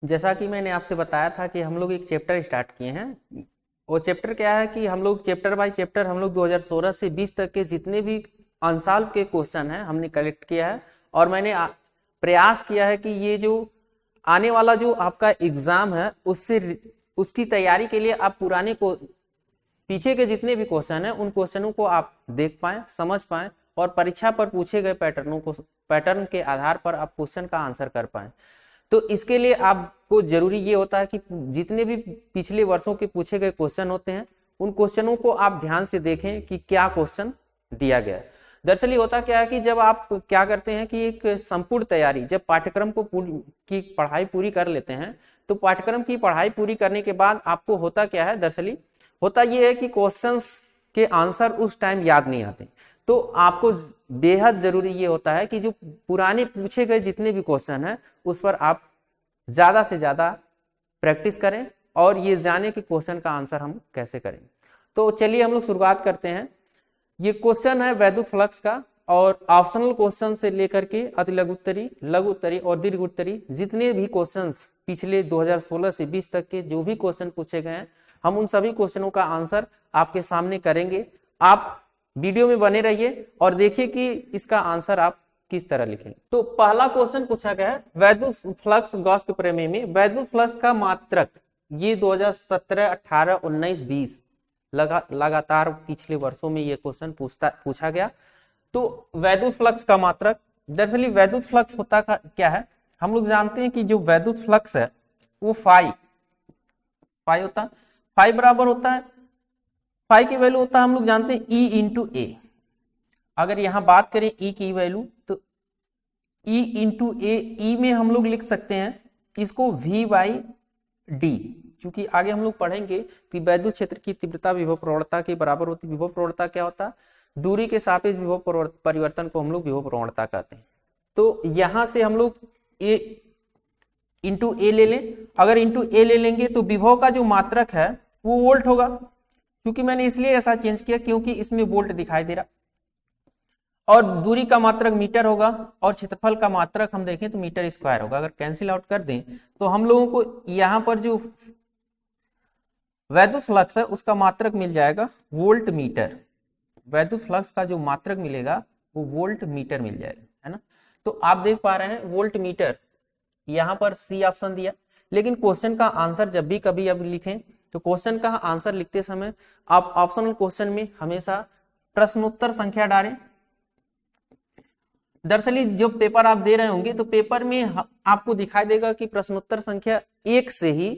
जैसा कि मैंने आपसे बताया था कि हम लोग एक चैप्टर स्टार्ट किए हैं। वो चैप्टर क्या है कि हम लोग चैप्टर बाय चैप्टर हम लोग 2016 से 20 तक के जितने भी अनसॉल्व के क्वेश्चन हैं हमने कलेक्ट किया है। और मैंने प्रयास किया है कि ये जो आने वाला जो आपका एग्जाम है उसकी तैयारी के लिए आप पुराने को पीछे के जितने भी क्वेश्चन हैं उन क्वेश्चनों को आप देख पाएं, समझ पाएं और परीक्षा पर पूछे गए पैटर्न के आधार पर आप क्वेश्चन का आंसर कर पाएं। तो इसके लिए आपको जरूरी ये होता है कि जितने भी पिछले वर्षों के पूछे गए क्वेश्चन होते हैं उन क्वेश्चनों को आप ध्यान से देखें कि क्या क्वेश्चन दिया गया है। दरअसल ये होता क्या है कि जब आप क्या करते हैं कि एक संपूर्ण तैयारी, जब पाठ्यक्रम की पढ़ाई पूरी कर लेते हैं तो पाठ्यक्रम की पढ़ाई पूरी करने के बाद आपको होता क्या है, दरअसल होता ये है कि क्वेश्चंस के आंसर उस टाइम याद नहीं आते। तो आपको बेहद जरूरी ये होता है कि जो पुराने पूछे गए जितने भी क्वेश्चन हैं उस पर आप ज्यादा से ज्यादा प्रैक्टिस करें और ये जाने कि क्वेश्चन का आंसर हम कैसे करें। तो चलिए हम लोग शुरुआत करते हैं। ये क्वेश्चन है वैद्युत फ्लक्स का और ऑप्शनल क्वेश्चन से लेकर के अति लघु उत्तरी, लघु उत्तरी और दीर्घ उत्तरी जितने भी क्वेश्चंस पिछले 2016 से 20 तक के जो भी क्वेश्चन पूछे गए हैं हम उन सभी क्वेश्चनों का आंसर आपके सामने करेंगे। आप वीडियो में बने रहिए और देखिए कि इसका आंसर आप किस तरह लिखेंगे। तो पहला क्वेश्चन पूछा गया है वैद्युत फ्लक्स गॉस के प्रमेय में वैद्युत फ्लक्स का मात्रक। ये 2017, 18, 19, 20 लगातार पिछले वर्षों में ये क्वेश्चन पूछा गया। तो वैद्युत फ्लक्स का मात्रक, दरअसल वैद्युत फ्लक्स होता क्या है, हम लोग जानते हैं कि जो वैद्युत फ्लक्स है वो फाई होता है, फाई बराबर होता है, फाई की वैल्यू होता है हम लोग जानते हैं E इंटू ए। अगर यहां बात करें E की वैल्यू तो E इंटू ए, ई में हम लोग लिख सकते हैं इसको V बाई डी। चूंकि आगे हम लोग पढ़ेंगे कि वैद्युत क्षेत्र की तीव्रता विभव प्रवणता के बराबर होती है। विभव प्रवणता क्या होता है, दूरी के सापेक्ष विभव परिवर्तन को हम लोग विभव प्रवणता कहते हैं। तो यहां से हम लोग ए इंटू ए ले लें। अगर इंटू ए ले लेंगे तो विभव का जो मात्रक है वो वोल्ट होगा। क्योंकि मैंने इसलिए ऐसा चेंज किया क्योंकि इसमें वोल्ट दिखाई दे रहा, और दूरी का मात्रक मीटर होगा और क्षेत्रफल का मात्रक हम देखें तो मीटर स्क्वायर होगा। अगर कैंसिल आउट कर दें तो हम लोगों को यहां पर जो वैद्युत फ्लक्स है उसका मात्रक मिल जाएगा वोल्ट मीटर। वैद्युत फ्लक्स का जो मात्रक मिलेगा वो वोल्ट मीटर मिल जाएगा, है ना। तो आप देख पा रहे हैं वोल्ट मीटर, यहां पर सी ऑप्शन दिया। लेकिन क्वेश्चन का आंसर जब भी कभी अब लिखें तो क्वेश्चन का आंसर लिखते समय आप ऑप्शनल क्वेश्चन में हमेशा प्रश्नोत्तर संख्या डालें। दरअसल जो पेपर आप दे रहे होंगे तो पेपर में आपको दिखाई देगा कि प्रश्नोत्तर संख्या 1 से ही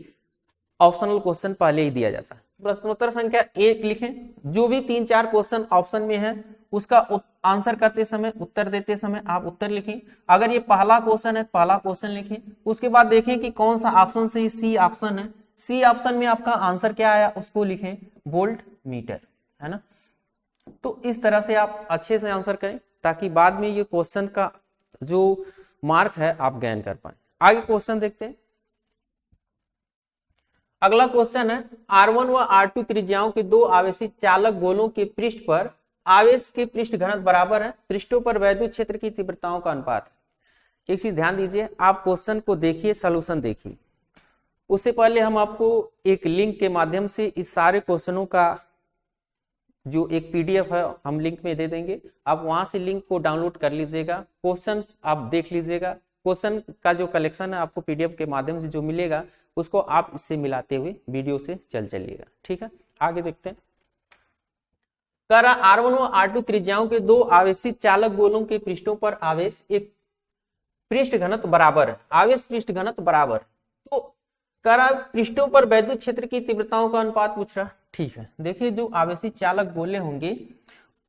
ऑप्शनल क्वेश्चन पहले ही दिया जाता है। प्रश्नोत्तर संख्या 1 लिखें, जो भी 3-4 क्वेश्चन ऑप्शन में है उसका आंसर करते समय, उत्तर देते समय आप उत्तर लिखें। अगर ये पहला क्वेश्चन है पहला क्वेश्चन लिखें, उसके बाद देखें कि कौन सा ऑप्शन से सी ऑप्शन है, सी ऑप्शन में आपका आंसर क्या आया उसको लिखें वोल्ट मीटर, है ना। तो इस तरह से आप अच्छे से आंसर करें ताकि बाद में ये क्वेश्चन का जो मार्क है आप गेन कर पाए। आगे क्वेश्चन देखते हैं। अगला क्वेश्चन है R1 व R2 त्रिज्याओं के दो आवेशित चालक गोलों के पृष्ठ पर आवेश के पृष्ठ घनत्व बराबर है, पृष्ठों पर वैद्युत क्षेत्र की तीव्रताओं का अनुपात है। एक चीज ध्यान दीजिए, आप क्वेश्चन को देखिए, सॉल्यूशन देखिए। उससे पहले हम आपको एक लिंक के माध्यम से इस सारे क्वेश्चनों का जो एक पीडीएफ है हम लिंक में दे देंगे, आप वहां से लिंक को डाउनलोड कर लीजिएगा, क्वेश्चन आप देख लीजिएगा। क्वेश्चन का जो कलेक्शन है आपको पीडीएफ के माध्यम से जो मिलेगा उसको आप इससे मिलाते हुए वीडियो से चलिएगा, ठीक है। आगे देखते हैं। कह रहा R1 व R2 त्रिज्याओं के दो आवेशित चालक गोलों के पृष्ठों पर आवेश एक पृष्ठ घनत्व बराबर है, आवेश पृष्ठ घनत्व बराबर। तो कह रहा पृष्ठों पर वैद्युत क्षेत्र की तीव्रताओं का अनुपात पूछ रहा, ठीक है। देखिए जो आवेशित चालक गोले होंगे,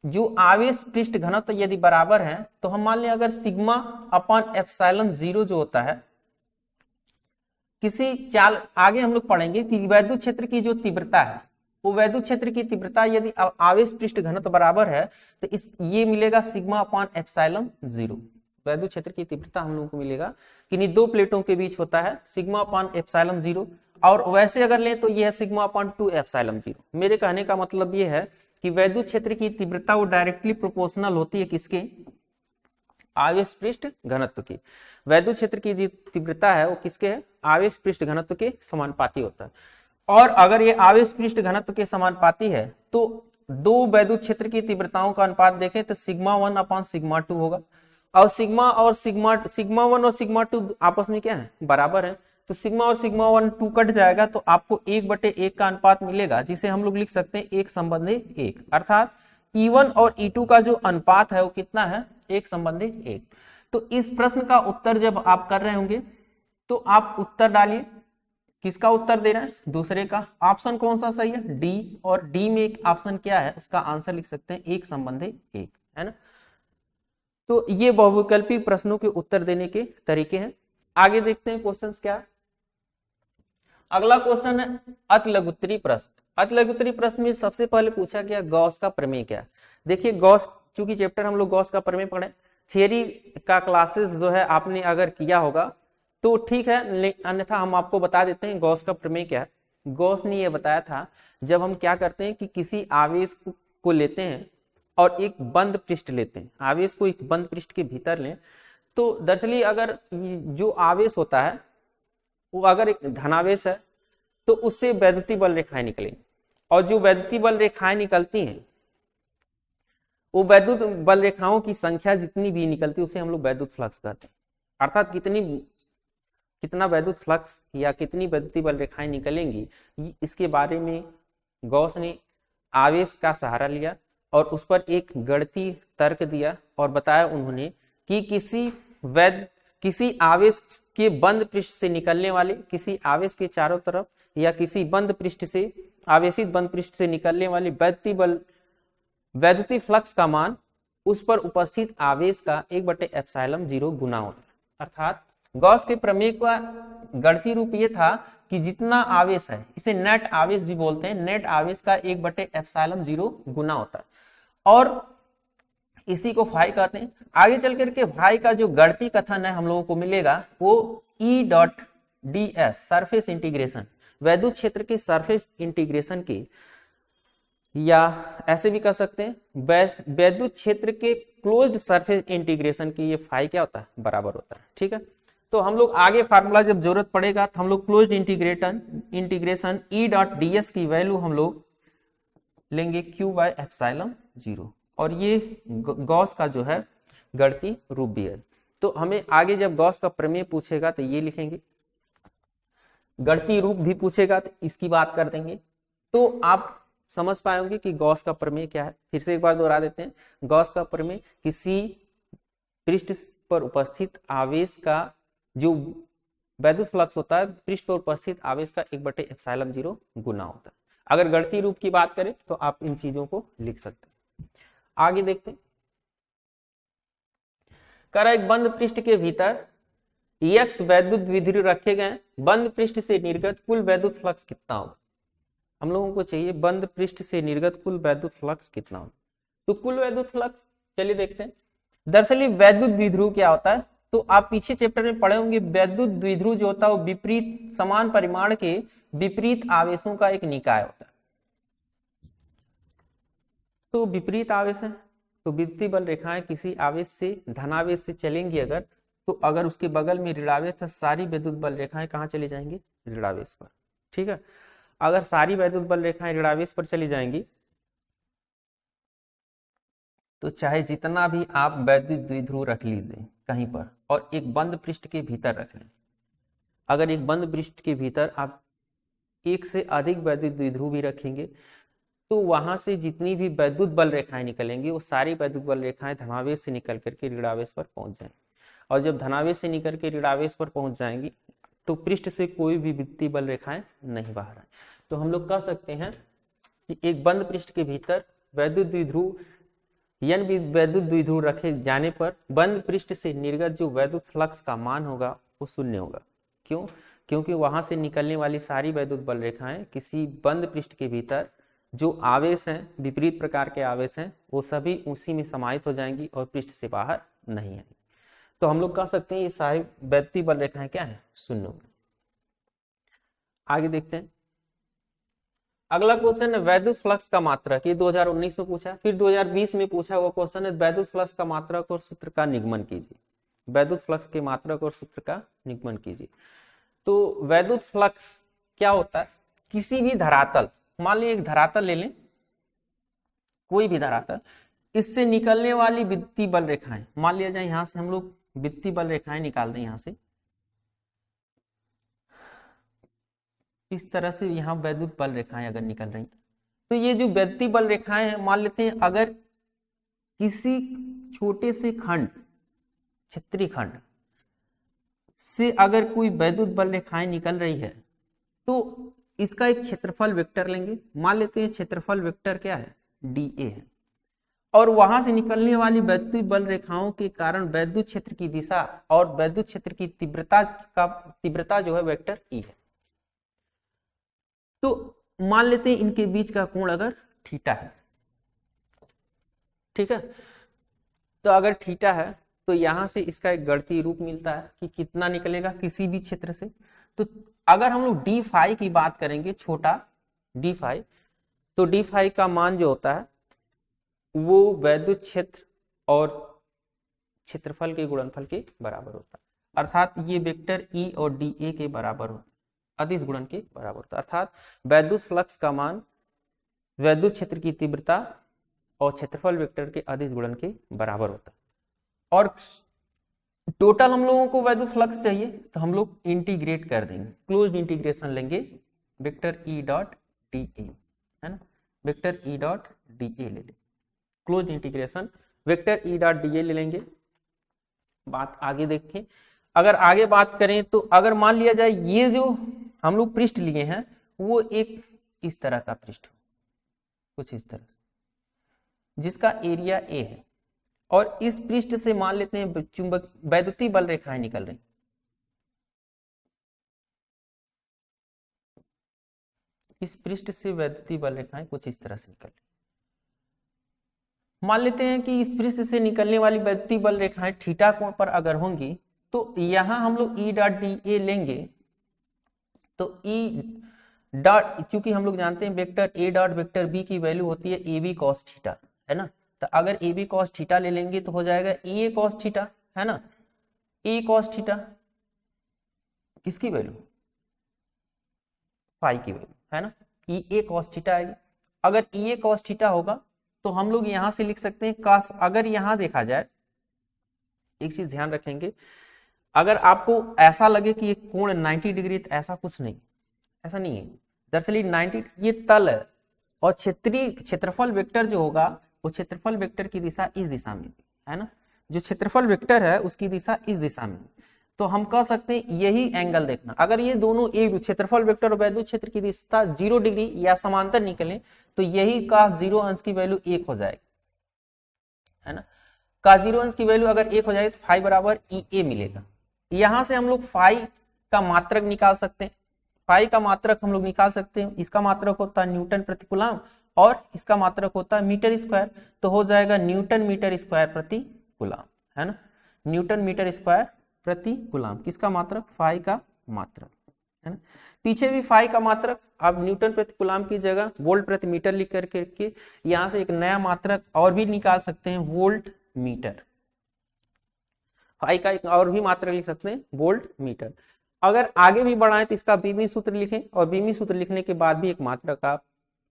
जो आवेश पृष्ठ घनत्व यदि बराबर है तो हम मान लें अगर सिग्मा अपॉन एप्सिलॉन 0 जो होता है किसी चाल, आगे हम लोग पढ़ेंगे कि वैद्युत क्षेत्र की जो तीव्रता है वो वैद्युत क्षेत्र की तीव्रता यदि आवेश पृष्ठ घनत्व बराबर है तो ये मिलेगा सिग्मा अपॉन एप्सिलॉन 0। वैद्युत क्षेत्र की तीव्रता हम लोगों को मिलेगा कि दो प्लेटों के बीच होता है सिग्मा अपॉन एप्सिलॉन 0, और वैसे अगर लें तो यह है सिग्मा अपॉन 2 एप्सिलॉन 0। मेरे कहने का मतलब यह है कि वैद्युत क्षेत्र की तीव्रता वो डायरेक्टली प्रोपोर्शनल होती है किसके, आवेश पृष्ठ घनत्व की। वैद्युत क्षेत्र की जो तीव्रता है वो किसके है, आवेश पृष्ठ घनत्व के समानुपाती होता है। और अगर ये आवेश पृष्ठ घनत्व के समानुपाती है तो दो वैद्युत क्षेत्र की तीव्रताओं का अनुपात देखें तो सिग्मा 1 अपॉन सिग्मा 2 होगा। और सिग्मा सिग्मा 1 और सिग्मा 2 आपस में क्या है, बराबर है। तो सिग्मा और सिग्मा 1 2 कट जाएगा तो आपको 1/1 का अनुपात मिलेगा, जिसे हम लोग लिख सकते हैं 1:1, अर्थात E1 और E2 का जो अनुपात है वो कितना है, 1:1। तो इस प्रश्न का उत्तर जब आप कर रहे होंगे तो आप उत्तर डालिए, किसका उत्तर दे रहे हैं, दूसरे का। ऑप्शन कौन सा सही है, डी। और डी में एक ऑप्शन क्या है, उसका आंसर लिख सकते हैं 1:1, है ना। तो ये बहुविकल्पी प्रश्नों के उत्तर देने के तरीके हैं। आगे देखते हैं क्वेश्चंस क्या। अगला क्वेश्चन है अतिलघुत्तरी प्रश्न। अतिलघुत्तरी प्रश्न में सबसे पहले पूछा गया गॉस का प्रमेय क्या है। देखिए गॉस, चूंकि चैप्टर हम लोग गॉस का प्रमेय पढ़े, थियरी का क्लासेस जो है आपने अगर किया होगा तो ठीक है, अन्यथा हम आपको बता देते हैं गॉस का प्रमेय क्या है। गॉस ने यह बताया था, जब हम क्या करते हैं कि किसी आवेश को लेते हैं और एक बंद पृष्ठ लेते हैं, आवेश को एक बंद पृष्ठ के भीतर लें, तो दरअसल अगर जो आवेश होता है वो अगर एक धनावेश है तो उससे वैद्युतीय बल रेखाएं निकलेंगी, और जो वैद्युतीय बल रेखाएं निकलती हैं वो वैद्युत बल रेखाओं की संख्या जितनी भी निकलती है उसे हम लोग वैद्युत फ्लक्स कहते हैं। अर्थात कितना वैद्युत फ्लक्स या कितनी वैद्युतीय बल रेखाएं निकलेंगी, इसके बारे में गॉस ने आवेश का सहारा लिया और उस पर एक गणितीय तर्क दिया और बताया उन्होंने कि किसी आवेश के बंद पृष्ठ से निकलने वाले, किसी आवेश के चारों तरफ या किसी बंद पृष्ठ से, आवेशित बंद पृष्ठ से निकलने वाली वैद्युतीय फ्लक्स का मान उस पर उपस्थित आवेश का 1/ε0 गुना होता है। अर्थात गॉस के प्रमेय का गणितीय रूप ये था कि जितना आवेश है, इसे नेट आवेश भी बोलते हैं, नेट आवेश का 1/ε0 गुना होता है, और इसी को फाई कहते हैं। आगे चल करके फाई का जो गणितीय कथन है हम लोगों को मिलेगा वो E.ds सरफेस इंटीग्रेशन, वैद्युत क्षेत्र के सरफेस इंटीग्रेशन के, या ऐसे भी कह सकते हैं वैद्युत क्षेत्र के क्लोज्ड सरफेस इंटीग्रेशन की, ये फाई क्या होता है, बराबर होता है। ठीक है, तो हम लोग आगे फार्मूला जब जरूरत पड़ेगा तो हम लोग क्लोज्ड इंटीग्रेशन E.ds की वैल्यू हम लोग लेंगे Q/ε0, और ये गॉस का जो है गणितीय रूप भी है। तो हमें आगे जब गॉस का प्रमेय पूछेगा तो ये लिखेंगे, गणितीय रूप भी पूछेगा तो इसकी बात कर देंगे, तो आप समझ पाएंगे कि गॉस का प्रमेय क्या है। फिर से एक बार दोहरा देते हैं, गॉस का प्रमेय किसी पृष्ठ पर उपस्थित आवेश का जो वैद्युत फ्लक्स होता है, पृष्ठ पर उपस्थित आवेश का 1/ε0 गुना होता है। अगर गणितीय रूप की बात करें तो आप इन चीजों को लिख सकते हैं। आगे देखते हैं, कर एक बंद पृष्ठ के भीतर x वैद्युत द्विध्रुव रखे गए, बंद पृष्ठ से निर्गत कुल वैद्युत फ्लक्स कितना होगा। हम लोगों को चाहिए बंद पृष्ठ से निर्गत कुल वैद्युत फ्लक्स कितना होगा। तो कुल वैद्युत फ्लक्स चलिए देखते हैं। दरअसल वैद्युत द्विध्रुव क्या होता है, तो आप पीछे चैप्टर में पढ़े होंगे, वैद्युत द्विध्रुव जो होता है वो विपरीत समान परिमाण के विपरीत आवेशों का एक निकाय होता है। तो विपरीत आवेश है तो विद्युतीय बल रेखाएं किसी आवेश से धनावेश से चलेंगी अगर, तो अगर उसके बगल में ऋणावेश है, सारी विद्युत बल रेखाएं कहाँ चली जाएंगी, ऋणावेश पर। ठीक है, अगर सारी वैद्युत बल रेखाएं ऋणावेश पर चली जाएंगी तो चाहे जितना भी आप वैद्युत द्विध्रुव रख लीजिए कहीं पर और एक बंद पृष्ठ के भीतर रख लें, अगर एक बंद पृष्ठ के भीतर आप एक से अधिक वैद्युत द्विध्रुव भी रखेंगे तो वहां से जितनी भी वैद्युत बल रेखाएं निकलेंगी वो सारी वैद्युत बल रेखाएं धनावेश से निकल करके ऋणावेश पर पहुंच जाएंगी, और जब धनावेश से निकल के ऋणावेश पर पहुंच जाएंगी तो पृष्ठ से कोई भी विद्युतीय बल रेखाएं नहीं बाहर आए। तो हम लोग कह सकते हैं कि एक बंद पृष्ठ के भीतर वैद्युत द्विध्रुव वैद्युत द्विध्रुव रखे जाने पर बंद पृष्ठ से निर्गत जो वैद्युत फ्लक्स का मान होगा वो शून्य होगा। क्यों? क्योंकि वहां से निकलने वाली सारी वैद्युत बल रेखाएं किसी बंद पृष्ठ के भीतर जो आवेश हैं, विपरीत प्रकार के आवेश हैं, वो सभी उसी में समाहित हो जाएंगी और पृष्ठ से बाहर नहीं आएंगी। तो हम लोग कह सकते हैं ये सारी वैद्युतीय बल रेखाएं क्या है, शून्य होंगी। आगे देखते हैं, अगला क्वेश्चन है वैद्युत फ्लक्स का मात्रक, ये 2019 में पूछा, फिर 2020 में पूछा हुआ क्वेश्चन है वैद्युत फ्लक्स का मात्रक और सूत्र का निगमन कीजिए। वैद्युत फ्लक्स के मात्रक और सूत्र का निगमन कीजिए। तो वैद्युत फ्लक्स क्या होता है, किसी भी धरातल, मान लीजिए एक धरातल ले लें, कोई भी धरातल, इससे निकलने वाली विद्युतीय बल रेखाएं, मान लिया जाए यहां से हम लोग विद्युतीय बल रेखाएं निकाल दें, यहां से इस तरह से यहां वैद्युत बल रेखाएं अगर निकल रही, तो ये जो वैद्युतीय बल रेखाएं हैं, मान लेते हैं अगर किसी छोटे से खंड, क्षेत्रीय खंड से अगर कोई वैद्युत बल रेखाएं निकल रही है, तो इसका एक क्षेत्रफल वेक्टर लेंगे, मान लेते हैं क्षेत्रफल वेक्टर क्या है, dA है, और वहां से निकलने वाली वैद्युत बल रेखाओं के कारण वैद्युत क्षेत्र की दिशा और वैद्युत क्षेत्र की तीव्रता जो है वेक्टर E है। तो मान लेते हैं इनके बीच का कोण अगर थीटा है, ठीक है, तो अगर थीटा है तो यहां से इसका एक गणितीय रूप मिलता है कि कितना निकलेगा किसी भी क्षेत्र से। तो अगर हम लोग डी फाई की बात करेंगे, छोटा डी फाई, तो डी फाई का मान जो होता है वो वैद्युत क्षेत्र और क्षेत्रफल के गुणनफल के बराबर होता है, अर्थात ये वेक्टर E और dA के बराबर होता है, अदिश गुणन के बराबर होता है, अर्थात वैद्युत फ्लक्स का मान वैद्युत क्षेत्र की तीव्रता और क्षेत्रफल वेक्टर के अदिश गुणन के बराबर होता है। और टोटल हम लोगों को वैद्युत फ्लक्स चाहिए तो हम लोग इंटीग्रेट कर देंगे, क्लोज इंटीग्रेशन लेंगे, वेक्टर E डॉट dA है ना, वेक्टर E डॉट dA ले लेंगे, close integration vector E dot dA ले लेंगे। बात आगे देखें, अगर आगे बात करें तो अगर मान लिया जाए ये जो हम लोग पृष्ठ लिए हैं वो एक इस तरह का पृष्ठ, कुछ इस तरह जिसका एरिया A है, और इस पृष्ठ से मान लेते हैं चुंबक वैद्युतीय बल रेखाएं निकल रही, इस पृष्ठ से वैद्युतीय बल रेखाएं कुछ इस तरह से निकल रही। मान लेते हैं कि इस पृष्ठ से निकलने वाली वैद्युतीय बल रेखाएं थीटा कोण पर अगर होंगी, तो यहां हम लोग E डॉट dA लेंगे, तो E डॉट, चूंकि हम लोग जानते हैं vector A dot vector B की वैल्यू होती है AB cos थीटा, है ना, तो अगर AB cos थीटा ले लेंगे तो हो जाएगा EA cos थीटा, है ना, A cos थीटा किसकी वैल्यू, फाई की वैल्यू, है ना, EA cos थीटा आएगी। अगर EA cos थीटा होगा तो हम लोग यहां से लिख सकते हैं cos, अगर यहां देखा जाए, एक चीज ध्यान रखेंगे, अगर आपको ऐसा लगे कि ये कोण 90 डिग्री, तो ऐसा कुछ नहीं, ऐसा नहीं है, दरअसल 90 ये तल है, और क्षेत्रीय क्षेत्रफल वेक्टर जो होगा वो क्षेत्रफल वेक्टर की दिशा इस दिशा में, है ना, जो क्षेत्रफल वेक्टर है उसकी दिशा इस दिशा में, तो हम कह सकते हैं यही एंगल देखना, अगर ये दोनों एक क्षेत्रफल वेक्टर और वैद्युत क्षेत्र की दिशा 0 डिग्री या समांतर निकले तो यही का 0 अंश की वैल्यू 1 हो जाएगी, है ना, का 0 अंश की वैल्यू अगर 1 हो जाए तो फाई बराबर EA मिलेगा। यहां से हम लोग फाई का मात्रक निकाल सकते हैं, फाई का मात्रक हम लोग निकाल सकते हैं, इसका मात्रक होता है न्यूटन प्रति कूलम और इसका मात्रक होता है मीटर स्क्वायर, तो हो जाएगा न्यूटन मीटर स्क्वायर प्रति कूलम, है ना, न्यूटन मीटर स्क्वायर प्रति कूलम, किसका मात्रक, फाई का मात्रक, है ना। पीछे भी फाई का मात्रक, अब न्यूटन प्रति कूलम की जगह वोल्ट प्रति मीटर लिख करके यहां से एक नया मात्रक और भी निकाल सकते हैं, वोल्ट मीटर, फाई का एक और भी मात्रक लिख सकते हैं वोल्ट मीटर। अगर आगे भी बढ़ाएं तो इसका बीमी सूत्र लिखें, और बीमी सूत्र लिखने के बाद भी एक मात्रक आप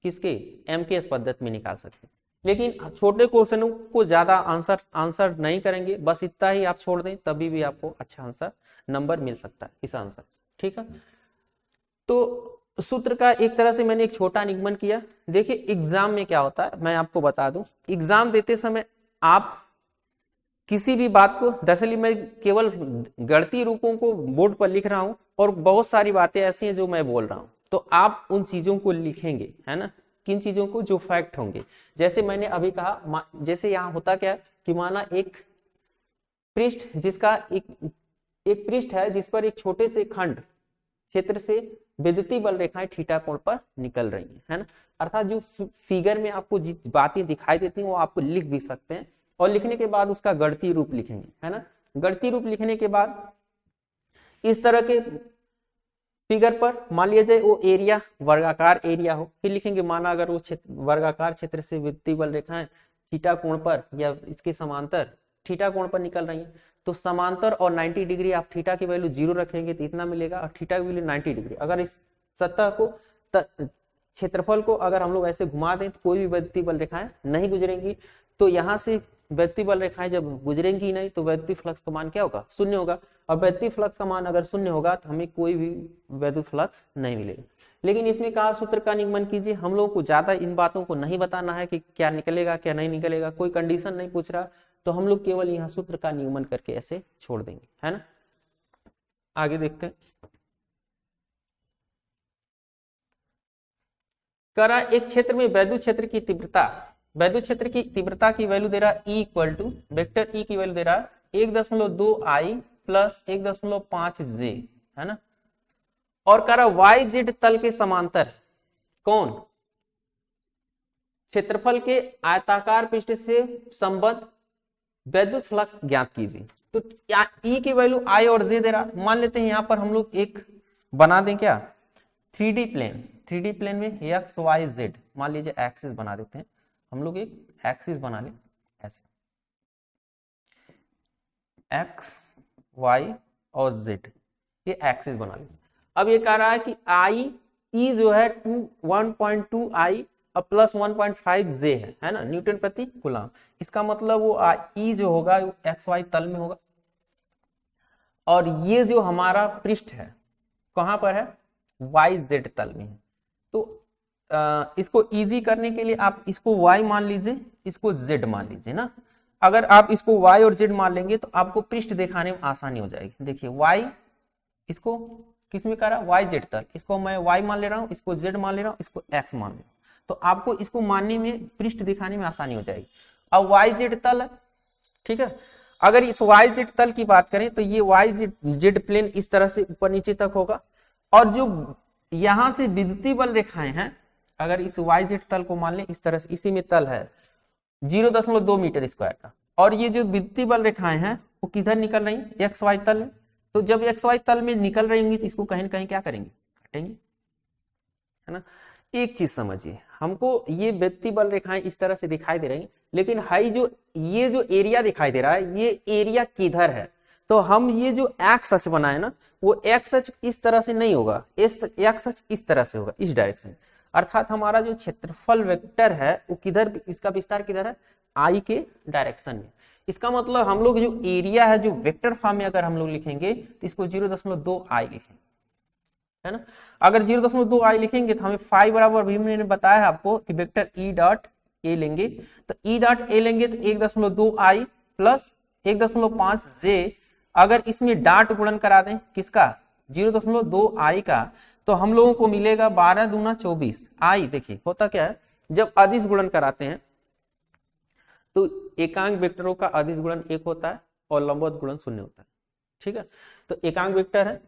किसके, एमकेएस पद्धति में निकाल सकते हैं। लेकिन छोटे क्वेश्चनों को ज्यादा आंसर नहीं करेंगे, बस इतना ही आप छोड़ दें, तभी भी आपको अच्छा आंसर नंबर मिल सकता है इस आंसर, ठीक है। तो सूत्र का एक तरह से मैंने एक छोटा निगमन किया। देखिए एग्जाम में क्या होता है मैं आपको बता दूं, एग्जाम देते समय आप किसी भी बात को, दरअसल मैं केवल गणितीय रूपों को बोर्ड पर लिख रहा हूं और बहुत सारी बातें ऐसी हैं जो मैं बोल रहा हूं, तो आप उन चीजों को लिखेंगे, है ना, किन चीजों को, जो फैक्ट होंगे। जैसे मैंने अभी कहा, जैसे यहाँ होता क्या कि माना एक पृष्ठ, जिसका एक पृष्ठ है जिस पर एक छोटे से खंड क्षेत्र से विद्युतीय बल रेखाएं थीटा कोण पर निकल रही है ना, अर्थात जो फिगर में आपको जिस बातें दिखाई देती हैं वो आपको लिख भी सकते हैं, और लिखने के बाद उसका गणितीय रूप लिखेंगे, है ना। गणितीय रूप लिखने के बाद इस तरह के फिगर पर मान लिया जाए वो एरिया वर्गाकार एरिया हो, फिर लिखेंगे माना अगर वो वर्गाकार क्षेत्र से विद्युतीय बल रेखाएं थीटा कोण पर या इसके समांतर थीटा कोण पर निकल रही है, तो समांतर और 90 डिग्री आप थीटा की वैल्यू 0 रखेंगे तो इतना मिलेगा, और थीटा की वैल्यू 90 डिग्री। अगर इस सतह को क्षेत्रफल को अगर हम लोग ऐसे घुमा दें तो कोई भी वैद्युतीय बल रेखाएं नहीं गुजरेंगी। तो यहाँ से वैद्युतीय बल रेखाएं जब गुजरेंगी नहीं तो वैद्युतीय फ्लक्स का मान क्या होगा, शून्य होगा। अब वैद्युतीय फ्लक्स का मान अगर शून्य होगा तो हमें कोई भी वैद्युत फ्लक्स नहीं मिलेगा। लेकिन इसमें कहा सूत्र का निगमन कीजिए, हम लोगों को ज्यादा इन बातों को नहीं बताना है कि क्या निकलेगा क्या नहीं निकलेगा, कोई कंडीशन नहीं पूछ रहा, तो हम लोग केवल यहाँ सूत्र का निगमन करके ऐसे छोड़ देंगे, है ना। आगे देखते हैं। करा एक क्षेत्र में वैद्युत क्षेत्र की तीव्रता, वैद्युत क्षेत्र की तीव्रता की वैल्यू दे रहा है E equal to vector E की वैल्यू दे रहा है 1.2I प्लस 1.5J, है ना। और करा YZ तल के समांतर कौन क्षेत्रफल के आयताकार पृष्ठ से संबद्ध वैद्युत फ्लक्स ज्ञात कीजिए। तो E की वैल्यू I और J दे रहा, मान लेते हैं यहाँ पर हम लोग एक बना दें क्या 3D प्लेन, 3D प्लेन में एक्स वाई जेड मान लीजिए एक्सिस बना देते हैं हम लोग, एक एक्सिस बना लें ऐसे एक्स वाई और जेड, ये एक्सिस बना लें। अब ये कह रहा है कि आई ई जो है 1.2 आई और प्लस 1.5 जे है ना, न्यूटन प्रति कूलम। इसका मतलब वो ई जो होगा वो एक्स वाई तल में होगा, और ये जो हमारा पृष्ठ है कहां पर है, वाई जेड तल में है। तो इसको इजी करने के लिए आप इसको y मान लीजिए, इसको z मान लीजिए ना। अगर आप इसको y और z मान लेंगे तो आपको पृष्ठ दिखाने में आसानी हो जाएगी। देखिए y इसको किस में करा, y z तल, इसको मैं y मान ले रहा हूँ, इसको z मान ले रहा हूँ, इसको x मान ले रहा हूँ, तो आपको इसको मानने में पृष्ठ दिखाने में आसानी हो जाएगी। अब y z तल है, ठीक है। अगर इस y z तल की बात करें तो ये y z प्लेन इस तरह से ऊपर नीचे तक होगा, और जो यहां से विद्युतीय बल रेखाएं हैं अगर इस YZ तल को मान लें इस तरह से, इसी में तल है 0.2 मीटर स्क्वायर का, और ये जो विद्युतीय बल रेखाएं हैं वो किधर निकल रही हैं, XY तल में। तो जब XY तल में निकल रही होंगी तो इसको कहीं ना कहीं क्या करेंगे, काटेंगे, है ना। एक चीज समझिए, हमको ये विद्युतीय बल रेखाएं इस तरह से दिखाई दे रही हैं, लेकिन हाई जो ये जो एरिया दिखाई दे रहा है ये एरिया किधर है, तो हम ये जो एक्स अक्ष बनाए ना वो एक्स अक्ष इस तरह से नहीं होगा, एक्स अक्ष इस तरह से होगा, इस डायरेक्शन। अर्थात हमारा जो क्षेत्रफल वेक्टर है वो किधर, इसका विस्तार किधर है, आई के डायरेक्शन में। इसका मतलब हम लोग जो एरिया है जो वेक्टर फॉर्म में अगर हम लोग लिखेंगे तो इसको 0.2 आई लिखेंगे, है ना। अगर 0.2 आई लिखेंगे तो हमें फाई बराबर भी मैंने बताया है आपको कि वेक्टर ई डॉट ए लेंगे, तो ई डॉट ए लेंगे तो 1.2 आई प्लस 1.5 जे, अगर इसमें डाट गुणन करा दें किसका 0.2 आई का, तो हम लोगों को मिलेगा 12 दूना 24 आई। देखिए होता क्या है, जब अदिश गुणन कराते हैं तो एकांक वेक्टरों का अदिश गुणन 1 होता है और लंबवत गुणन 0 होता है, ठीक है। तो एकांक वेक्टर है,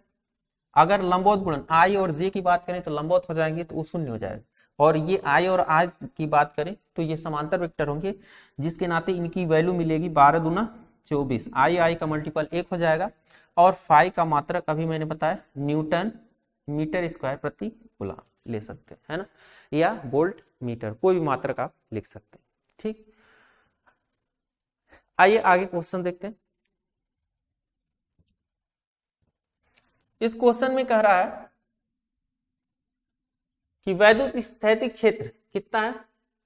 अगर लंबवत गुणन आई और जे की बात करें तो लंबवत हो जाएंगे तो वो 0 हो जाएगा, और ये आई और आई की बात करें तो ये समांतर वेक्टर होंगे, जिसके नाते इनकी वैल्यू मिलेगी 12 दूना 24, आई का मल्टीपल 1 हो जाएगा, और फाई का मात्रक अभी मैंने बताया न्यूटन मीटर स्क्वायर प्रति कूलम ले सकते हैं, है ना, या वोल्ट मीटर, कोई भी मात्रक आप लिख सकते हैं, ठीक। आइए आगे क्वेश्चन देखते हैं। इस क्वेश्चन में कह रहा है कि वैद्युत स्थैतिक क्षेत्र कितना है,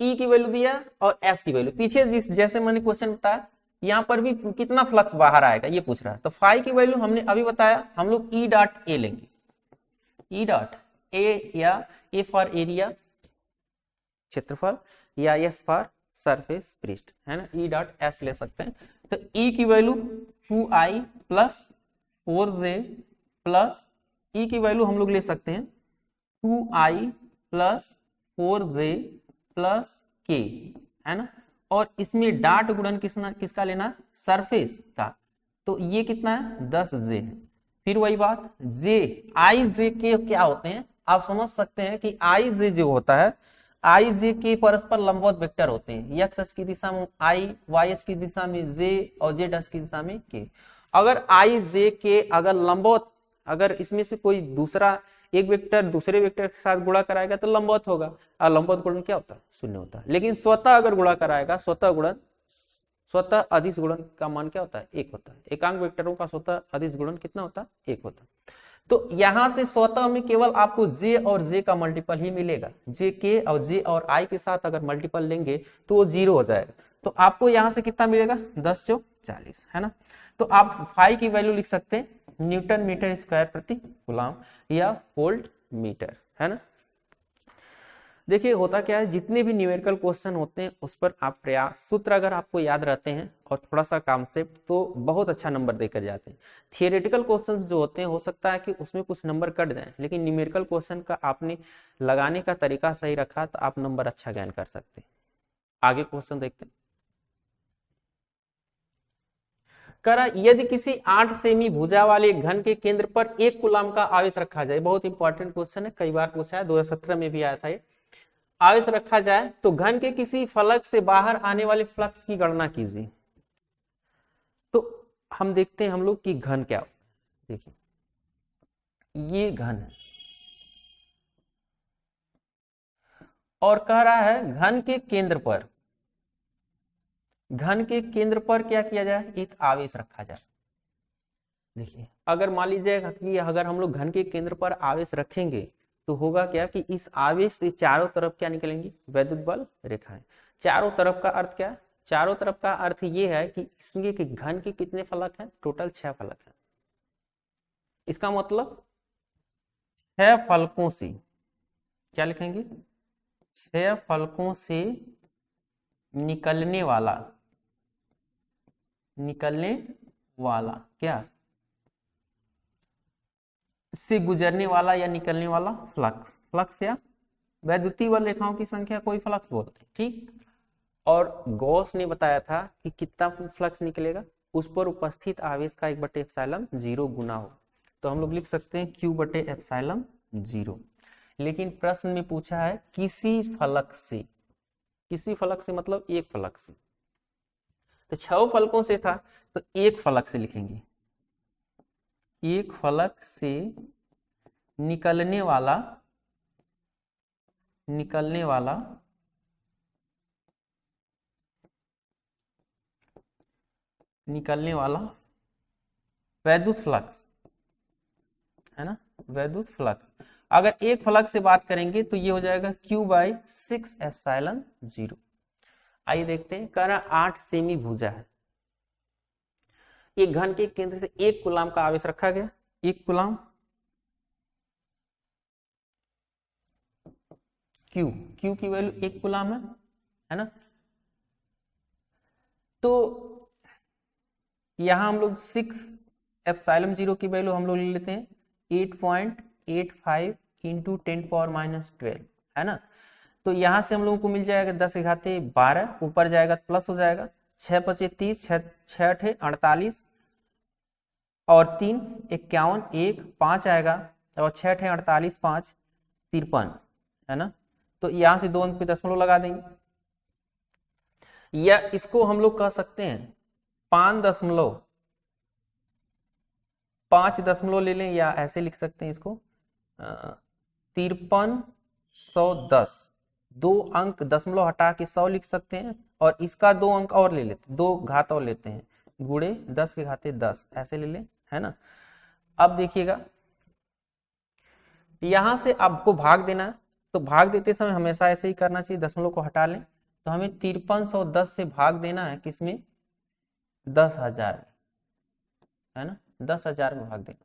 E की वैल्यू दिया और S की वैल्यू, पीछे जैसे मैंने क्वेश्चन बताया यहाँ पर भी कितना फ्लक्स बाहर आएगा ये पूछ रहा है। तो फाई की वैल्यू हमने अभी बताया, हम लोग ई डॉट ए लेंगे, ई डॉट ए या ए फॉर एरिया क्षेत्रफल या एस फॉर सरफेस पृष्ठ, है ना, ई डॉट एस ले सकते हैं। तो ई की value 2i plus 4j plus ई की वैल्यू हम लोग ले सकते हैं 2i plus 4j plus k, है ना, और इसमें डाट गुणन किसका लेना, सरफेस का, तो ये कितना है 10j है। फिर वही बात j i j k क्या होते हैं, आप समझ सकते हैं कि i j जो होता है i j k परस्पर लंबवत वेक्टर होते हैं, x अक्ष की दिशा में i, y अक्ष की दिशा में j और z अक्ष की दिशा में k। अगर i j k अगर लंबवत, अगर इसमें से कोई दूसरा एक वेक्टर दूसरे वेक्टर के साथ गुणा कराएगा तो लंबवत होगा, और लंबवत गुणन क्या होता है, शून्य होता है। लेकिन स्वतः अगर गुणा कराएगा, स्वतः अदिश गुणन का मान क्या होता है, 1 होता है। एकांक वेक्टरों का स्वतः अदिश गुणन कितना होता है, 1 होता है। तो यहां से स्वतः में केवल आपको j और j का मल्टीपल ही मिलेगा। j के और j और i के साथ अगर मल्टीपल लेंगे तो वो 0 हो जाएगा। तो आपको यहां से कितना मिलेगा, 10 चौक 40, है ना। तो आप फाई की वैल्यू लिख सकते हैं न्यूटन मीटर स्क्वायर प्रति कूलम या वोल्ट मीटर, है ना। देखिए होता क्या है, जितने भी न्यूमेरिकल क्वेश्चन होते हैं उस पर आप प्रयास, सूत्र अगर आपको याद रहते हैं और थोड़ा सा कॉन्सेप्ट, तो बहुत अच्छा नंबर देकर जाते हैं। थियोरेटिकल क्वेश्चंस जो होते हैं हो सकता है कि उसमें कुछ नंबर कट जाएं, लेकिन न्यूमेरिकल क्वेश्चन का आपने लगाने का तरीका सही रखा तो आप नंबर अच्छा ज्ञान कर सकते हैं। आगे क्वेश्चन देखते हैं। करा यदि किसी 8 सेमी भुजा वाले घन के केंद्र पर 1 कूलम का आवेश रखा जाए, बहुत इंपॉर्टेंट क्वेश्चन है, कई बार पूछा है, 2017 में भी आया था ये। आवेश रखा जाए तो घन के किसी फलक से बाहर आने वाले फ्लक्स की गणना कीजिए। तो हम देखते हैं हम लोग कि घन क्या होता है। देखिए ये घन है और कह रहा है घन के केंद्र पर, घन के केंद्र पर क्या किया जाए, एक आवेश रखा जाए। देखिए अगर मान लीजिए कि अगर हम लोग घन के केंद्र पर आवेश रखेंगे तो होगा क्या कि इस आवेश से चारों तरफ क्या निकलेंगी, वैद्युत बल रेखाएं। चारों तरफ का अर्थ क्या है, चारों तरफ का अर्थ ये है कि इसमें कि घन के कितने फलक हैं, टोटल 6 फलक हैं। इसका मतलब 6 फलकों से क्या लिखेंगे, 6 फलकों से निकलने वाला क्या, से गुजरने वाला या निकलने वाला फ्लक्स या वैद्युतीय बल रेखाओं की संख्या कोई फ्लक्स बोलते हैं, ठीक। और गॉस ने बताया था कि कितना फ्लक्स निकलेगा, उस पर उपस्थित आवेश का 1/ε0 गुना हो। तो हम लोग लिख सकते हैं q/ε0। लेकिन प्रश्न में पूछा है किसी फलक से, किसी फलक से मतलब एक फलक से, तो 6 फलकों से था तो एक फलक से लिखेंगे, एक फलक से निकलने वाला वैद्युत फ्लक्स, है ना, वैद्युत फ्लक्स। अगर एक फलक से बात करेंगे तो ये हो जाएगा q/6ε0। आइए देखते हैं, कह रहा 8 सेमी भुजा है, एक घन के केंद्र से 1 कूलम का आवेश रखा गया, 1 कूलम q की वैल्यू 1 कूलम है ना। तो यहां हम लोग 6ε0 की वैल्यू हम लोग ले लेते हैं 8.85 इंटू 10⁻⁻12, है ना। तो यहां से हम लोगों को मिल जाएगा 10⁻12, ऊपर जाएगा प्लस हो जाएगा, 6 × 5 = 30, 6 × 8 = 48 और 3 = 51, 1 5 आएगा और 6 × 8 = 48, 5 = 53, है ना। तो यहां से 2 अंक पे दशमलव लगा देंगे, या इसको हम लोग कह सकते हैं 5 दशमलव ले लें, या ऐसे लिख सकते हैं इसको 5310, 2 अंक दशमलव हटा के 100 लिख सकते हैं, और इसका 2 अंक और ले लेते, 2 घात और लेते हैं, गुणे 10⁻10 ऐसे ले लें, है ना। अब देखिएगा यहां से आपको भाग देना है, तो भाग देते समय हमेशा ऐसे ही करना चाहिए, दशमलव को हटा लें। तो हमें 5310 से भाग देना है किसमें, 10,000 में, है ना, 10,000 में भाग देना।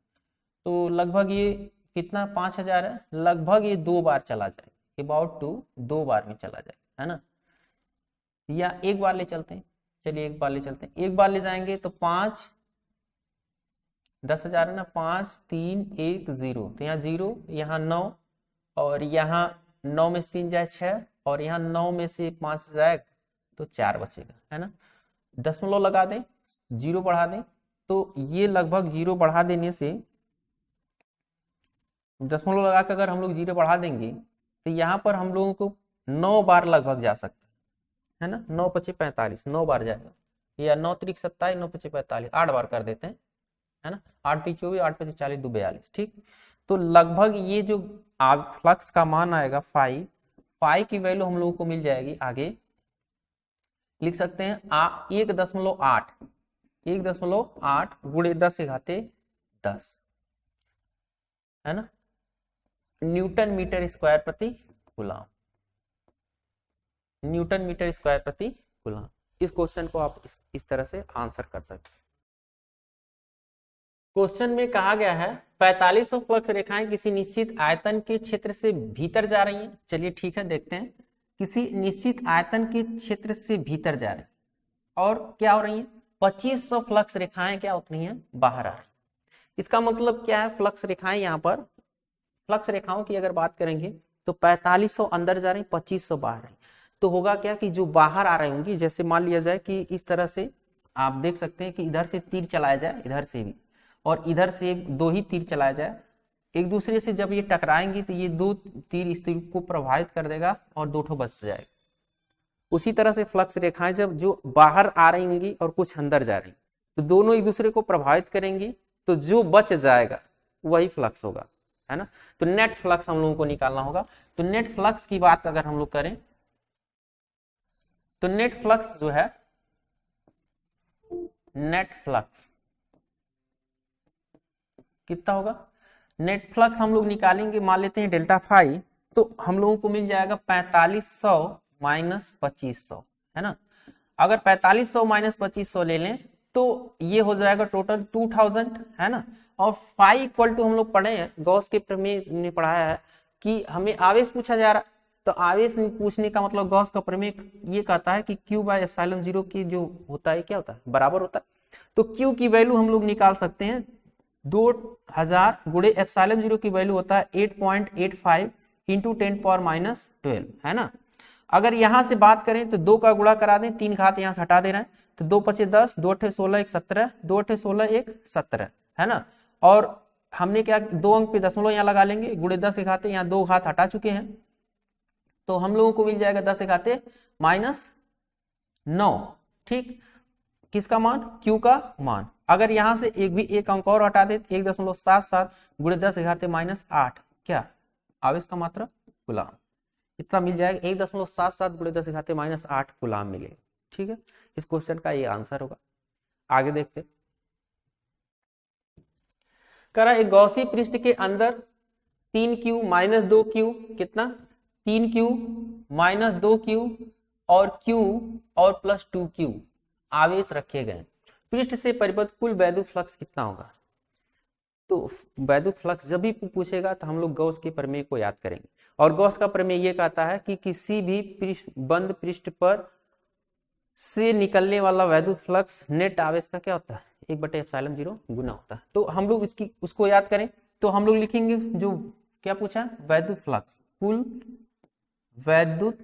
तो लगभग ये कितना 5,000 है, लगभग ये 2 बार चला जाए, अबाउट 2 बार में चला जाए, है ना। या एक बार ले चलते हैं, चलिए एक बार ले चलते हैं, एक बार ले जाएंगे तो 5 10,000 है ना, 5 3 1 0, तो यहाँ 0, यहाँ 9 और यहाँ 9 में से 3 जाए 6 और यहाँ 9 में से 5 जाए तो 4 बचेगा, है ना। दशमलव लगा दें, 0 बढ़ा दें, तो ये लगभग 0 बढ़ा देने से, दशमलव लगा कर अगर हम लोग 0 बढ़ा देंगे तो यहाँ पर हम लोगों को 9 बार लगभग जा सकता है ना, 9 × 5 = 45, 9 बार जाएगा, या 9 × 3 = 27, 9 × 5 = 45, 8 बार कर देते हैं, है ना। 8 × 3 = 24, 8 × 5 = 40, 2 42, ठीक। तो लगभग ये जो फ्लक्स का मान आएगा फाई की वैल्यू हम लोगों को मिल जाएगी, आगे लिख सकते हैं 1.8 गुणे 10⁻10 है ना, न्यूटन मीटर स्क्वायर प्रति कूलम, न्यूटन मीटर स्क्वायर प्रति कूलम। इस क्वेश्चन को आप इस तरह से आंसर कर सकते हैं। क्वेश्चन में कहा गया है 4500 फ्लक्स रेखाएं किसी निश्चित आयतन के क्षेत्र से भीतर जा रही हैं। चलिए ठीक है, देखते हैं। किसी निश्चित आयतन के क्षेत्र से भीतर जा रही हैं और क्या हो रही हैं, 2500 फ्लक्स रेखाएं क्या होती हैं, बाहर आ रही हैं। इसका मतलब क्या है, फ्लक्स रेखाएं यहाँ पर, फ्लक्स रेखाओं की अगर बात करेंगे तो 4500 अंदर जा रही, 2500 बाहर रही। तो होगा क्या कि जो बाहर आ रही होंगी, जैसे मान लिया जाए कि इस तरह से आप देख सकते हैं कि इधर से तीर चलाया जाए, इधर से भी, और इधर से दो ही तीर चलाया जाए, एक दूसरे से जब ये टकराएंगे तो ये दो तीर इस तीर को प्रभावित कर देगा और दो ठो बच जाएगा। उसी तरह से फ्लक्स रेखाएं जब जो बाहर आ रही होंगी और कुछ अंदर जा रही, तो दोनों एक दूसरे को प्रभावित करेंगी, तो जो बच जाएगा वही फ्लक्स होगा, है ना। तो नेट फ्लक्स हम लोगों को निकालना होगा। तो नेट फ्लक्स की बात अगर हम लोग करें तो नेट फ्लक्स जो है, नेट फ्लक्स कितना होगा, नेट फ्लक्स हम लोग निकालेंगे, मान लेते हैं डेल्टा फाई, तो हम लोगों को मिल जाएगा 4500 माइनस 2500, है ना। अगर 4500 माइनस 2500 ले लें तो ये हो जाएगा टोटल 2000, है ना। और फाई इक्वल टू हम लोग पढ़े हैं, गॉस के प्रमेय ने पढ़ाया है कि हमें आवेश पूछा जा रहा, तो आवेश पूछने का मतलब गॉस का प्रमेय ये कहता है कि Q बाय एप्सिलॉन 0 की जो होता है क्या होता है, बराबर होता है। तो Q की वैल्यू हम लोग निकाल सकते हैं 2000 गुणे एप्सिलॉन 0 की वैल्यू होता है 8.85 इंटू 10⁻⁻12, है ना। अगर यहां से बात करें तो 2 का गुणा करा दें, 3 घात यहां से हटा दे रहे हैं, तो 2 पचे 10, 2 अठे 16 1 17, 2 अठे 16 1 17, है ना। और हमने क्या 2 अंक पे दशमलव यहाँ लगा लेंगे, गुणे 10 के घाते यहाँ 2 घात हटा चुके हैं, तो हम लोगों को मिल जाएगा 10 के घाते -9, ठीक। किसका मान, Q का मान। अगर यहां से एक अंक और हटा दे, 1.77 गुणे 10 के घाते -8, क्या आवेश का मात्रा, कूलम, इतना मिल जाएगा। 1.77 गुणे 10 के घाते -8 कूलम मिलेगा, ठीक है। इस क्वेश्चन का ये आंसर होगा। आगे देखते, करा एक गॉसी पृष्ठ के अंदर 3Q माइनस 2Q, कितना 3Q माइनस 2Q और Q और प्लस 2Q आवेश रखे गए। पृष्ठ से परिबद्ध कुल वैद्युत फ्लक्स कितना होगा। तो वैद्युत फ्लक्स जब भी पूछेगा तो हम लोग गॉस के प्रमेय को याद करेंगे, और गॉस का प्रमेय ये कहता है कि किसी भी बंद पृष्ठ पर से निकलने वाला वैद्युत फ्लक्स नेट आवेश का क्या होता है, 1/ε0 गुना होता है। तो हम लोग उसको याद करें तो हम लोग लिखेंगे जो क्या पूछा, वैद्युत फ्लक्स, कुल वैद्युत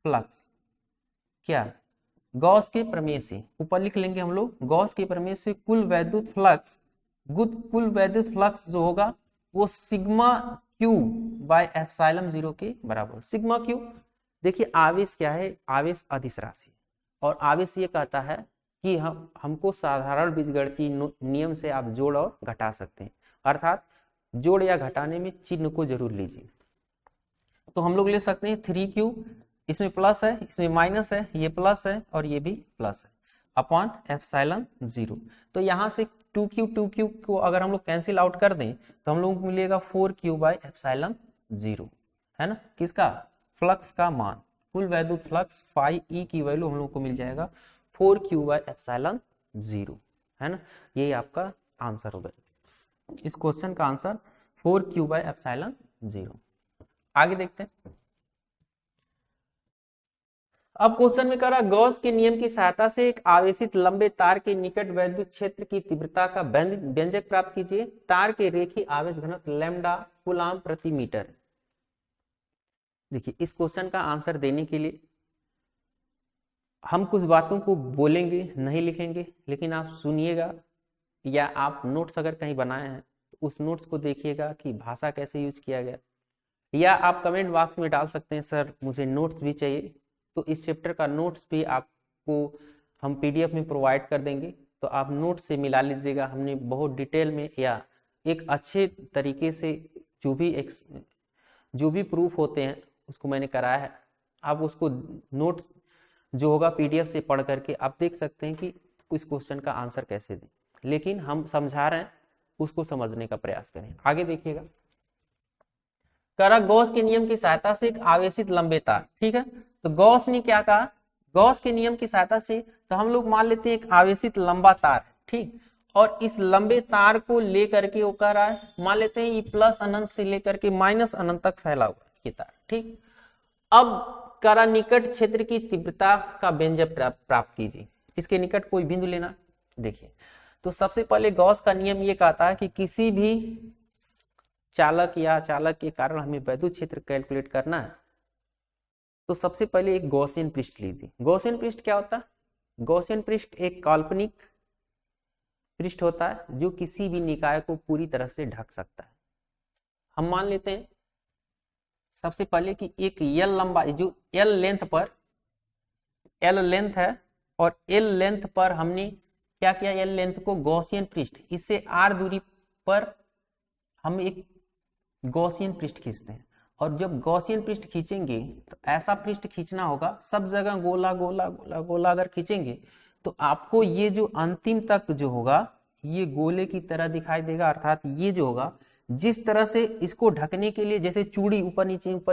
फ्लक्स क्या, गॉस के प्रमेय से, ऊपर लिख लेंगे हम लोग, गॉस के प्रमेय से कुल वैद्युत फ्लक्स, कुल वैद्युत फ्लक्स जो होगा वो सिग्मा Q बाय एप्सिलॉन 0 के बराबर। सिग्मा Q, देखिए आवेश क्या है, आवेश अदिश राशि, और आवेश ये कहता है कि हमको साधारण बीजगणितीय नियम से आप जोड़ और घटा सकते हैं, अर्थात जोड़ या घटाने में चिन्ह को जरूर लीजिए। तो हम लोग ले सकते हैं 3Q, इसमें प्लस है, इसमें माइनस है, ये प्लस है और ये भी प्लस है, अपॉन एप्सिलॉन 0। तो यहाँ से 2Q को अगर हम लोग कैंसिल आउट कर दें तो हम लोग को मिलेगा 4Q बाय एप्सिलॉन 0, है ना। किसका, फ्लक्स का मान, कुल वैद्युत फ्लक्स फाई ई की वैल्यू हम लोग को मिल जाएगा 4Q बाय एप्सिलॉन 0, है ना। यही आपका आंसर होगा, इस क्वेश्चन का आंसर 4Q बाय एप्सिलॉन 0। आगे देखते हैं। अब क्वेश्चन में करा गॉस के नियम की सहायता से एक आवेशित लंबे तार के निकट वैद्युत क्षेत्र की तीव्रता का व्यंजक प्राप्त कीजिए। तार के रेखीय आवेश घनत्व लैम्डा कूलम प्रति मीटर। देखिए इस क्वेश्चन का आंसर देने के लिए हम कुछ बातों को बोलेंगे, नहीं लिखेंगे, लेकिन आप सुनिएगा या आप नोट्स अगर कहीं बनाए हैं तो उस नोट्स को देखिएगा कि भाषा कैसे यूज किया गया, या आप कमेंट बॉक्स में डाल सकते हैं सर मुझे नोट्स भी चाहिए, तो इस चैप्टर का नोट्स भी आपको हम PDF में प्रोवाइड कर देंगे, तो आप नोट्स से मिला लीजिएगा। हमने बहुत डिटेल में या एक अच्छे तरीके से जो भी प्रूफ होते हैं उसको मैंने कराया है। आप उसको नोट्स जो होगा पीडीएफ से पढ़ करके आप देख सकते हैं कि इस क्वेश्चन का आंसर कैसे दें, लेकिन हम समझा रहे हैं, उसको समझने का प्रयास करें। आगे देखिएगा, करा गॉस के नियम की सहायता से एक आवेशित लंबे तार, ठीक है। तो गॉस ने क्या कहा, गॉस के नियम की सहायता से, तो हम लोग मान लेते हैं एक आवेशित लंबा तार है, ठीक, और इस लंबे तार को लेकर के वो कह रहा है, मान लेते हैं ये प्लस अनंत से लेकर के माइनस अनंत तक फैला हुआ है ये तार, ठीक। अब करा निकट क्षेत्र की तीव्रता का व्यंजक प्राप्त कीजिए। इसके निकट कोई बिंदु लेना। देखिए, तो सबसे पहले गॉस का नियम ये कहता है कि किसी भी चालक या चालक के कारण हमें वैद्युत क्षेत्र कैलकुलेट करना है, तो सबसे पहले एक गॉसियन पृष्ठ लीजिए। गॉसियन पृष्ठ क्या होता है? गॉसियन पृष्ठ एक काल्पनिक पृष्ठ होता है जो किसी भी निकाय को पूरी तरह से ढक सकता है। हम मान लेते हैं सबसे पहले कि एक एल लंबाई, जो एल लेंथ पर, एल लेंथ है और एल लेंथ पर हमने क्या किया, एल लेंथ को गॉसियन पृष्ठ, इससे आर दूरी पर हम एक गॉसियन पृष्ठ खींचते हैं। और जब गॉसियन पृष्ठ खींचेंगे तो ऐसा पृष्ठ खींचना होगा, सब जगह गोला गोला गोला गोला अगर खींचेंगे तो आपको ये जो अंतिम तक जो होगा ये गोले की तरह दिखाई देगा। अर्थात ये जो होगा, जिस तरह से इसको ढकने के लिए जैसे चूड़ी ऊपर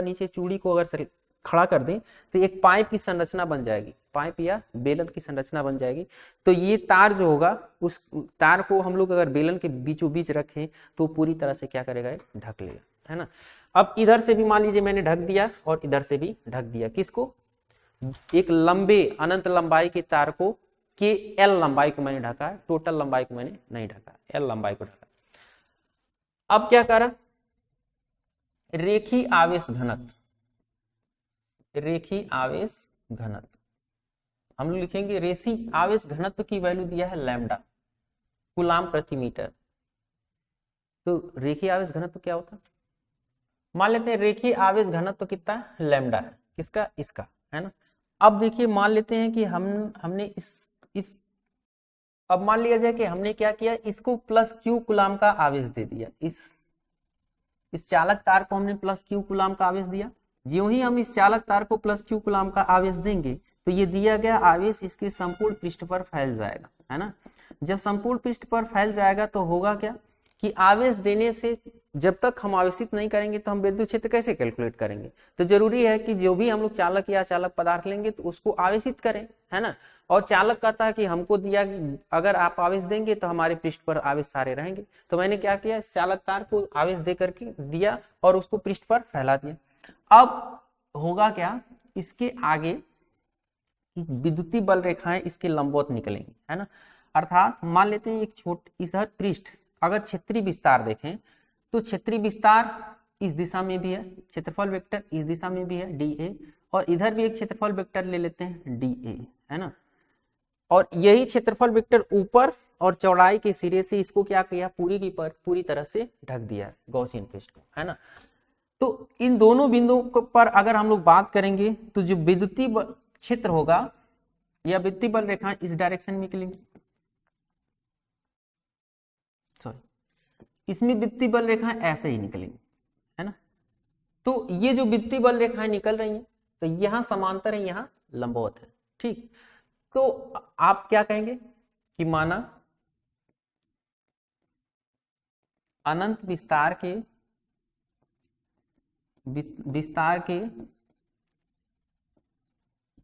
नीचे चूड़ी को अगर खड़ा कर दें तो एक पाइप की संरचना बन जाएगी, पाइप या बेलन की संरचना बन जाएगी। तो ये तार जो होगा, उस तार को हम लोग अगर बेलन के बीचों बीच रखें तो पूरी तरह से क्या करेगा, ढक लेगा, है ना। अब इधर से भी मान लीजिए मैंने ढक दिया और इधर से भी ढक दिया, किसको, एक लंबे अनंत लंबाई के तार को, के एल लंबाई को मैंने ढका, टोटल लंबाई को मैंने नहीं ढका, एल लंबाई को ढका। अब क्या करा, रेखी आवेश घनत्व, रेखी आवेश घनत्व हम लोग लिखेंगे, रेखी आवेश घनत्व की वैल्यू दिया है लैम्डा, कूलाम प्रति मीटर। तो रेखी आवेश घनत्व क्या होता है, मान लेते हैं रेखी आवेश घनत्व कितना है, लैम्डा है, किसका, इसका, है ना। अब देखिए मान लेते हैं कि हमने इस अब मान लिया जाए कि हमने क्या किया, इसको प्लस क्यू कूलाम का आवेश दे दिया, इस चालक तार को हमने प्लस क्यू कूलाम का आवेश दिया। ज्यों ही हम इस चालक तार को प्लस क्यू कूलाम का आवेश देंगे तो ये दिया गया आवेश इसके संपूर्ण पृष्ठ पर फैल जाएगा, है ना। जब संपूर्ण पृष्ठ पर फैल जाएगा तो होगा क्या कि आवेश देने से, जब तक हम आवेशित नहीं करेंगे तो हम विद्युत क्षेत्र कैसे कैलकुलेट करेंगे। तो जरूरी है कि जो भी हम लोग चालक या चालक पदार्थ लेंगे तो उसको आवेशित करें, है ना। और चालक कहता है कि हमको दिया, अगर आप आवेश देंगे तो हमारे पृष्ठ पर आवेश सारे रहेंगे। तो मैंने क्या किया, इस चालक तार को आवेश दे करके दिया और उसको पृष्ठ पर फैला दिया। अब होगा क्या, इसके आगे विद्युतीय बल रेखाएं इसके लंबवत निकलेंगी, है ना। अर्थात मान लेते हैं एक इधर पृष्ठ, अगर क्षेत्रीय विस्तार देखें तो क्षेत्रीय विस्तार इस दिशा में भी है, क्षेत्रफल वेक्टर इस दिशा में भी है dA, और इधर भी एक क्षेत्रफल वेक्टर ले लेते हैं dA, है ना। और यही क्षेत्रफल वेक्टर ऊपर और चौड़ाई के सिरे से इसको क्या किया, पूरी तरह से ढक दिया गॉसियन पृष्ठ को, है ना। तो इन दोनों बिंदुओं पर अगर हम लोग बात करेंगे तो जो विद्युतीय क्षेत्र होगा या विद्युतीय बल रेखा इस डायरेक्शन में निकलेंगी, सॉरी, इसमें विद्युतीय बल रेखाएं ऐसे ही निकलेंगी, है ना। तो ये जो विद्युतीय बल रेखाएं निकल रही हैं तो यहां समांतर है, यहां लंबवत है, ठीक। तो आप क्या कहेंगे कि माना अनंत विस्तार के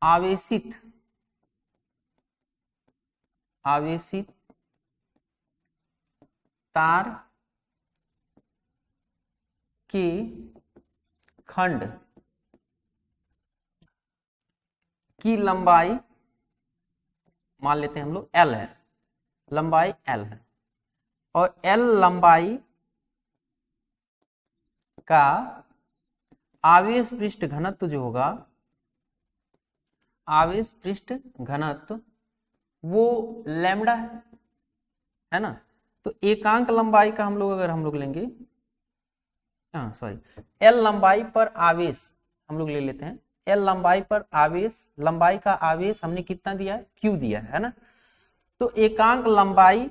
आवेशित तार के खंड की लंबाई मान लेते हैं हम लोग L है, लंबाई L है, और L लंबाई का आवेश पृष्ठ घनत्व जो होगा, आवेश पृष्ठ घनत्व वो लैम्डा है ना। तो एकांक लंबाई का हम लोग लेंगे, एल लंबाई पर आवेश हम लोग ले लेते हैं, एल लंबाई पर आवेश, लंबाई का आवेश हमने कितना दिया है, क्यू दिया है ना। तो एकांक लंबाई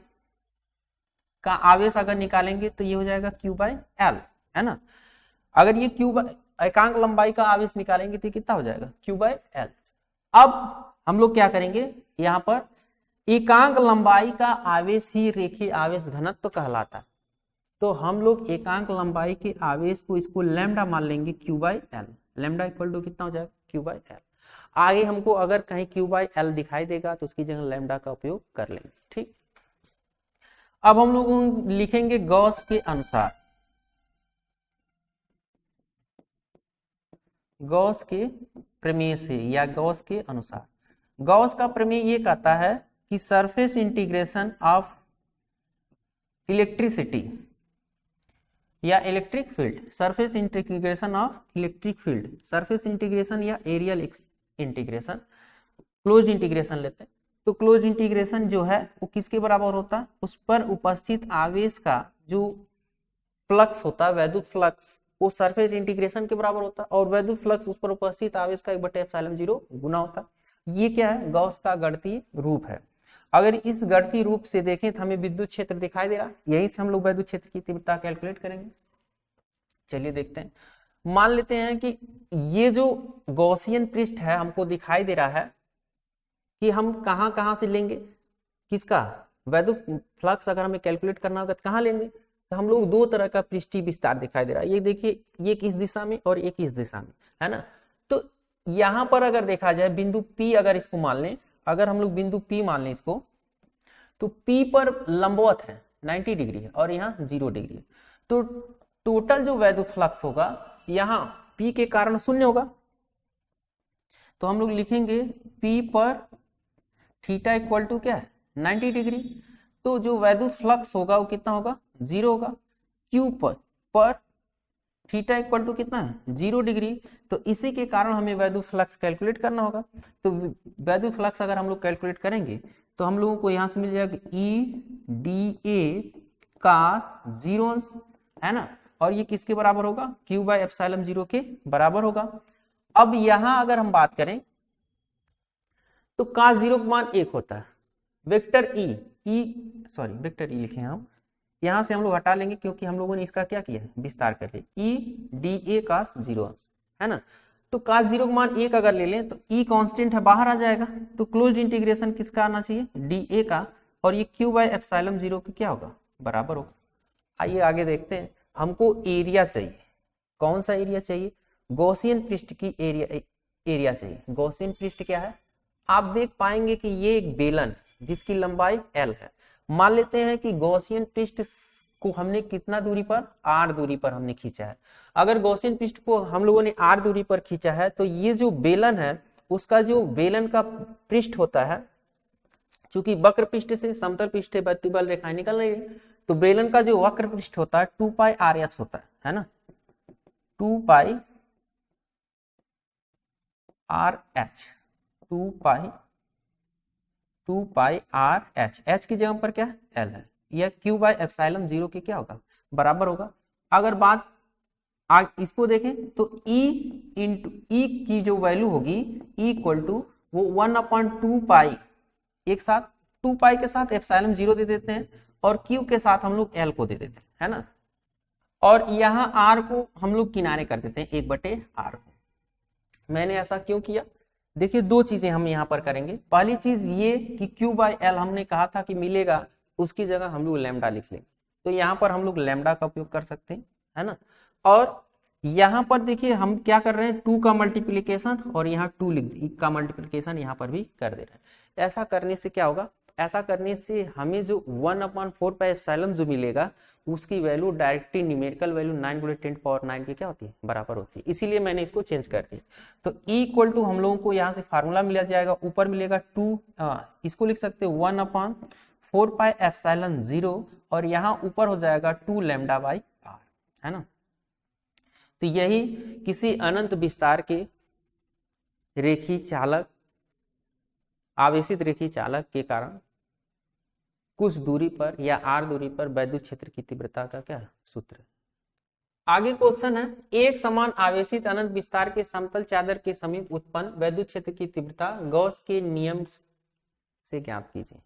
का आवेश अगर निकालेंगे तो ये हो जाएगा Q बाय एल, है ना। अगर ये एकांक लंबाई का आवेश निकालेंगे तो कितना हो जाएगा Q बाय एल। अब हम लोग क्या करेंगे, यहाँ पर एकांक लंबाई का आवेश ही रेखीय आवेश घनत्व कहलाता है, तो हम लोग एकांक लंबाई के आवेश को इसको लैम्डा मान लेंगे Q by L. Lambda equal to कितना हो जाएगा Q बाय एल। आगे हमको अगर कहीं Q बाय एल दिखाई देगा तो उसकी जगह लैम्डा का उपयोग कर लेंगे, ठीक। अब हम लोग लिखेंगे गॉस के अनुसार, गॉस के प्रमेय से या गॉस के अनुसार। गॉस का प्रमेय ये कहता है कि सरफेस इंटीग्रेशन ऑफ इलेक्ट्रिसिटी या electric field, surface integration of electric field, surface integration या एरियल इंटीग्रेशन, क्लोज्ड इंटीग्रेशन लेते हैं, तो क्लोज्ड इंटीग्रेशन जो है वो किसके बराबर होता है, उस पर उपस्थित आवेश का जो फ्लक्स होता है, वैद्युत फ्लक्स, वो सरफेस इंटीग्रेशन के बराबर होता है, और वैद्युत फ्लक्स उस पर उपस्थित आवेश का 1/ε0 गुना होता है। ये क्या है, गॉस का गणितीय रूप है। अगर इस गणितीय रूप से देखें तो हमें विद्युत क्षेत्र दिखाई दे रहा है, यहीं से हम लोग वैद्युत क्षेत्र की तीव्रता कैलकुलेट करेंगे। चलिए देखते हैं, मान लेते हैं कि ये जो गॉसियन पृष्ठ है हमको दिखाई दे रहा है कि हम कहां कहां से लेंगे, किसका, वैद्युत फ्लक्स अगर हमें कैलकुलेट करना होगा तो कहां लेंगे, तो हम लोग दो तरह का पृष्ठीय विस्तार दिखाई दे रहा है। ये देखिए, एक इस दिशा में और एक इस दिशा में, है ना। तो यहां पर अगर देखा जाए बिंदु P, अगर इसको मान लें, अगर हम लोग बिंदु P मान लें इसको, तो P पर लंबवत है 90 डिग्री है और यहाँ 0 डिग्री है, तो टोटल जो वैद्युत फ्लक्स होगा यहाँ P के कारण शून्य होगा। तो हम लोग लिखेंगे P पर थीटा इक्वल टू क्या है 90 डिग्री, तो जो वैद्युत फ्लक्स होगा वो कितना होगा 0 होगा। Q पर थीटा इक्वल टू कितना है 0 डिग्री, तो इसी के कारण हमें वैद्युत फ्लक्स कैलकुलेट करना होगा। तो वैद्युत फ्लक्स अगर हम लोग कैलकुलेट करेंगे तो हम लोगों को यहाँ से मिल जाएगा EDA cos 0, है ना, और ये किसके बराबर होगा, Q बाय एप्सिलॉन 0 के बराबर होगा। अब यहाँ अगर हम बात करें तो cos 0 का मान 1 होता है, वेक्टर वेक्टर E लिखे हम, यहां से हम लोग हटा लेंगे क्योंकि हम लोगों ने इसका क्या किया है, विस्तार कर लिया, EDA cos 0, है ना। तो cos 0 का मान 1 अगर ले लें तो E कांस्टेंट है, बाहर आ जाएगा, तो क्लोज्ड इंटीग्रेशन किसका आना चाहिए, DA का, और ये Q बाय एप्सिलॉन 0 का क्या होगा, बराबर होगा। आइए आगे देखते हैं, हमको एरिया चाहिए, कौन सा एरिया चाहिए, गॉसियन पृष्ठ की एरिया चाहिए। गॉसियन पृष्ठ क्या है, आप देख पाएंगे कि ये एक बेलन है जिसकी लंबाई L है। मान लेते हैं कि गॉसियन पृष्ठ को हमने कितना दूरी पर, R दूरी पर हमने खींचा है। अगर गॉसियन पृष्ठ को हम लोगों ने R दूरी पर खींचा है तो ये जो बेलन है उसका जो बेलन का पृष्ठ होता है, चूंकि वक्र पृष्ठ से समतल पृष्ठ प्रतिबल रेखाएं निकल रही है, तो बेलन का जो वक्र पृष्ठ होता है 2πRS होता है ना, 2πRH, 2πRH, H की जगह पर क्या है L है, यह Q बाय एप्सिलॉन 0 के क्या होगा, बराबर होगा। अगर बात इसको देखें तो E की जो वैल्यू होगी E इक्वल टू वो 1/2π, एक साथ 2π के साथ एप्सिलॉन 0 दे देते हैं और Q के साथ हम लोग L को दे देते हैं, है ना, और यहाँ R को हम लोग किनारे कर देते हैं 1/R को। मैंने ऐसा क्यों किया, देखिए दो चीजें हम यहाँ पर करेंगे। पहली चीज ये कि Q बाय L हमने कहा था कि मिलेगा, उसकी जगह हम लोग लैम्डा लिख लेंगे, तो यहाँ पर हम लोग लैम्डा का उपयोग कर सकते हैं, है ना। और यहाँ पर देखिए हम क्या कर रहे हैं, 2 का मल्टीप्लीकेशन और यहाँ 2 का मल्टीप्लीकेशन यहाँ पर भी कर दे रहे हैं। ऐसा करने से क्या होगा, ऐसा करने से हमें जो 1/4πε जो मिलेगा उसकी वैल्यू डायरेक्टली न्यूमेरिकल वैल्यू 9 × 10⁹ के क्या होती है, बराबर होती है, इसीलिए मैंने इसको चेंज कर दिया। तो E इक्वल टू हम लोगों को यहाँ से फार्मूला मिल जाएगा, ऊपर मिलेगा 2, इसको लिख सकते हैं 1/4πε0 और यहाँ ऊपर हो जाएगा 2 λ/r, है ना। तो यही किसी अनंत विस्तार के रेखीय चालक, आवेशित रेखीय चालक के कारण कुछ दूरी पर या R दूरी पर वैद्युत क्षेत्र की तीव्रता का क्या सूत्र है। आगे क्वेश्चन है, एक समान आवेशित अनंत विस्तार के समतल चादर के समीप उत्पन्न वैद्युत क्षेत्र की तीव्रता गॉस के नियम से ज्ञात कीजिए।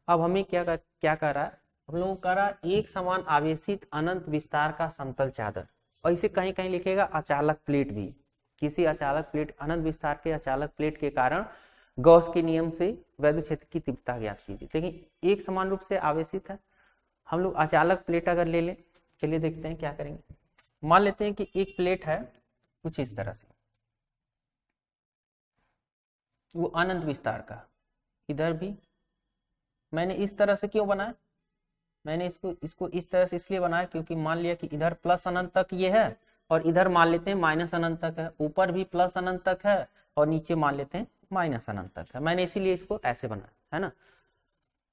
अब हमें क्या कर रहा है, हम लोगों को करा एक समान आवेशित अनंत विस्तार का समतल चादर, और इसे कहीं कहीं लिखेगा अचालक प्लेट भी। किसी अचालक प्लेट, अनंत विस्तार के अचालक प्लेट के कारण गॉस के नियम से वैद्युत क्षेत्र की तीव्रता ज्ञात कीजिए। लेकिन एक समान रूप से आवेशित है, हम लोग अचालक प्लेट अगर ले लें, चलिए देखते हैं क्या करेंगे। मान लेते हैं कि एक प्लेट है कुछ इस तरह से, वो अनंत विस्तार का, इधर भी मैंने इस तरह से क्यों बनाया, मैंने इसको इस तरह से इसलिए बनाया क्योंकि मान लिया कि इधर प्लस अनंत तक ये है और इधर मान लेते हैं माइनस अनंत तक है, ऊपर भी प्लस अनंत तक है और नीचे मान लेते हैं माइनस अनंत तक है। मैंने इसीलिए इसको ऐसे बनाया है ना।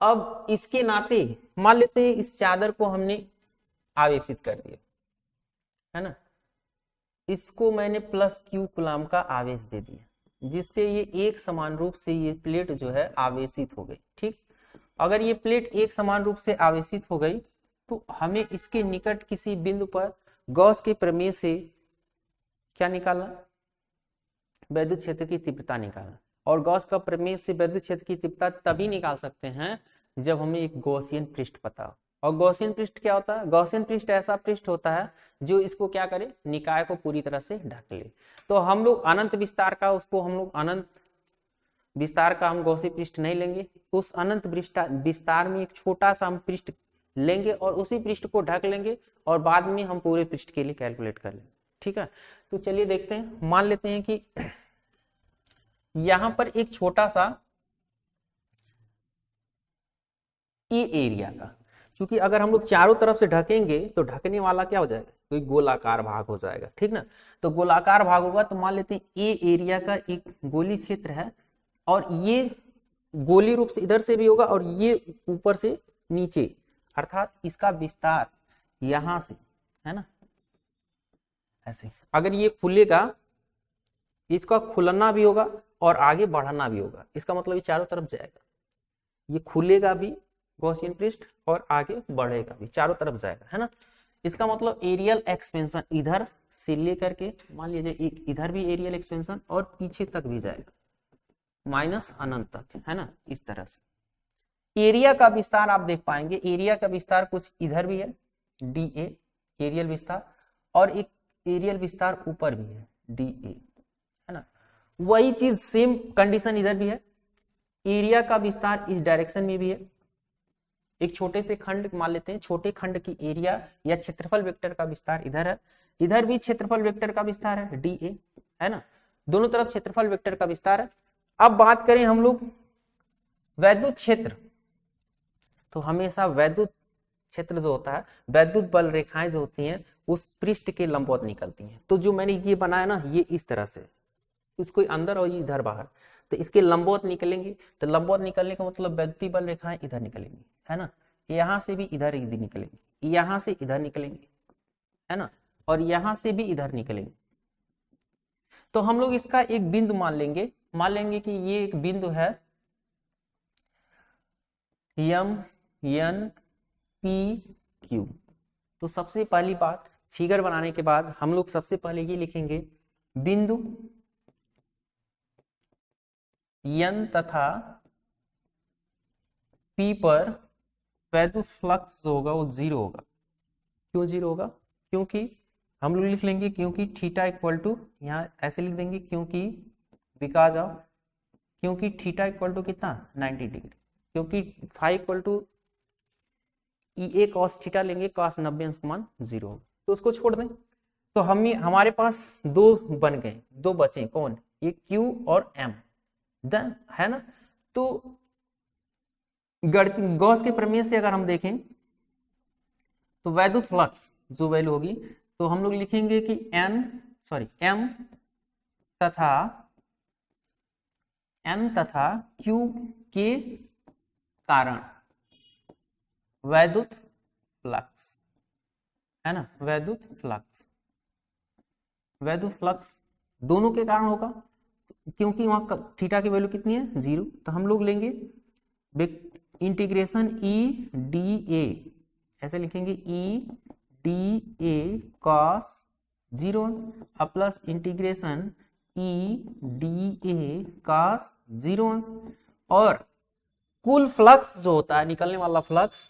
अब इसके नाते मान लेते हैं इस चादर को हमने आवेशित कर दिया है ना, इसको मैंने प्लस क्यू कूलम का आवेश दे दिया, जिससे ये एक समान रूप से ये प्लेट जो है आवेशित हो गई। ठीक, अगर ये प्लेट एक समान रूप से आवेशित हो गई तो हमें इसके निकट किसी बिंदु पर गॉस के प्रमेय से क्या निकालना, वैद्युत क्षेत्र की तीव्रता निकालना। और गॉस का प्रमेय से वैद्युत क्षेत्र की तीव्रता तभी निकाल सकते हैं जब हमें एक गॉसियन पृष्ठ पता हो। और गॉसियन पृष्ठ क्या होता है, गॉसियन पृष्ठ ऐसा पृष्ठ होता है जो इसको क्या करे, निकाय को पूरी तरह से ढक ले। तो हम लोग अनंत विस्तार का, उसको हम लोग अनंत विस्तार का हम गॉसियन पृष्ठ नहीं लेंगे, उस अनंत विस्तार में एक छोटा सा हम पृष्ठ लेंगे और उसी पृष्ठ को ढक लेंगे और बाद में हम पूरे पृष्ठ के लिए कैलकुलेट कर लेंगे। ठीक है, तो चलिए देखते हैं। मान लेते हैं कि यहां पर एक छोटा सा ए एरिया का, क्योंकि अगर हम लोग चारों तरफ से ढकेंगे तो ढकने वाला क्या हो जाएगा, कोई गोलाकार भाग हो जाएगा। ठीक ना, तो गोलाकार भाग होगा तो मान लेते हैं ए एरिया का एक गोली क्षेत्र है और ये गोली रूप से इधर से भी होगा और ये ऊपर से नीचे, अर्थात इसका विस्तार यहां से है ना ऐसे। अगर ये खुलेगा, इसका खुलना भी होगा और आगे बढ़ना भी होगा, इसका मतलब ये चारों तरफ जाएगा, ये खुलेगा भी गॉसियन पृष्ठ और आगे बढ़ेगा भी, चारों तरफ जाएगा है ना। इसका मतलब एरियल एक्सपेंशन इधर से लेकर के मान लीजिए इधर भी एरियल एक्सपेंशन और पीछे तक भी जाएगा, माइनस अनंत तक है ना, इस तरह से। एरिया का विस्तार आप देख पाएंगे, एरिया का विस्तार कुछ इधर भी है डी ए एरियल विस्तार, और एक एरियल विस्तार ऊपर भी है डी ए है ना। वही चीज सेम कंडीशन इधर भी है, एरिया का विस्तार इस डायरेक्शन में भी है। एक छोटे से खंड मान लेते हैं, छोटे खंड की एरिया या क्षेत्रफल वेक्टर का विस्तार इधर है, इधर भी क्षेत्रफल वेक्टर का विस्तार है डी ए है ना, दोनों तरफ क्षेत्रफल वेक्टर का विस्तार है। अब बात करें हम लोग वैद्युत क्षेत्र, तो हमेशा वैद्युत क्षेत्र जो होता है, वैद्युत बल रेखाएं जो होती हैं उस पृष्ठ के लंबवत निकलती हैं। तो जो मैंने ये बनाया ना, ये इस तरह से, इसको अंदर और इधर बाहर, तो इसके लंबवत निकलेंगे। तो लंबवत निकलने का मतलब वैद्युत बल रेखाएं इधर निकलेंगी है ना, यहां से भी इधर निकलेंगी, यहां से इधर निकलेंगे है ना, और यहां से भी इधर निकलेंगे। तो हम लोग इसका एक बिंदु मान लेंगे कि ये एक बिंदु है एम एन पी क्यू। तो सबसे पहली बात, फिगर बनाने के बाद हम लोग सबसे पहले ये लिखेंगे, बिंदु एन तथा पी पर वैद्युत फ्लक्स जो होगा वो जीरो होगा। क्यों जीरो होगा, क्योंकि हम लोग लिख लेंगे क्योंकि थीटा इक्वल टू, यहाँ ऐसे लिख देंगे क्योंकि बिकॉज ऑफ, क्योंकि थीटा इक्वल टू कितना 90 डिग्री, क्योंकि phi equal to E A cos theta लेंगे, कॉस 90 अंश का मान 0 होगा, तो उसको छोड़ दें। तो हमारे पास दो बन गए, दो बचे, कौन, ये Q और M देन है ना। तो गॉस के प्रमेय से अगर हम देखें तो वैद्युत फ्लक्स जो वैल्यू होगी, तो हम लोग लिखेंगे कि M तथा Q के कारण वैद्युत फ्लक्स है ना, वैद्युत फ्लक्स दोनों के कारण होगा, क्योंकि वहां थीटा की वैल्यू कितनी है 0। तो हम लोग लेंगे इंटीग्रेशन ई डी ए, ऐसे लिखेंगे E D A cos 0 plus integration E D A cos 0 और कुल फ्लक्स जो होता है, निकलने वाला फ्लक्स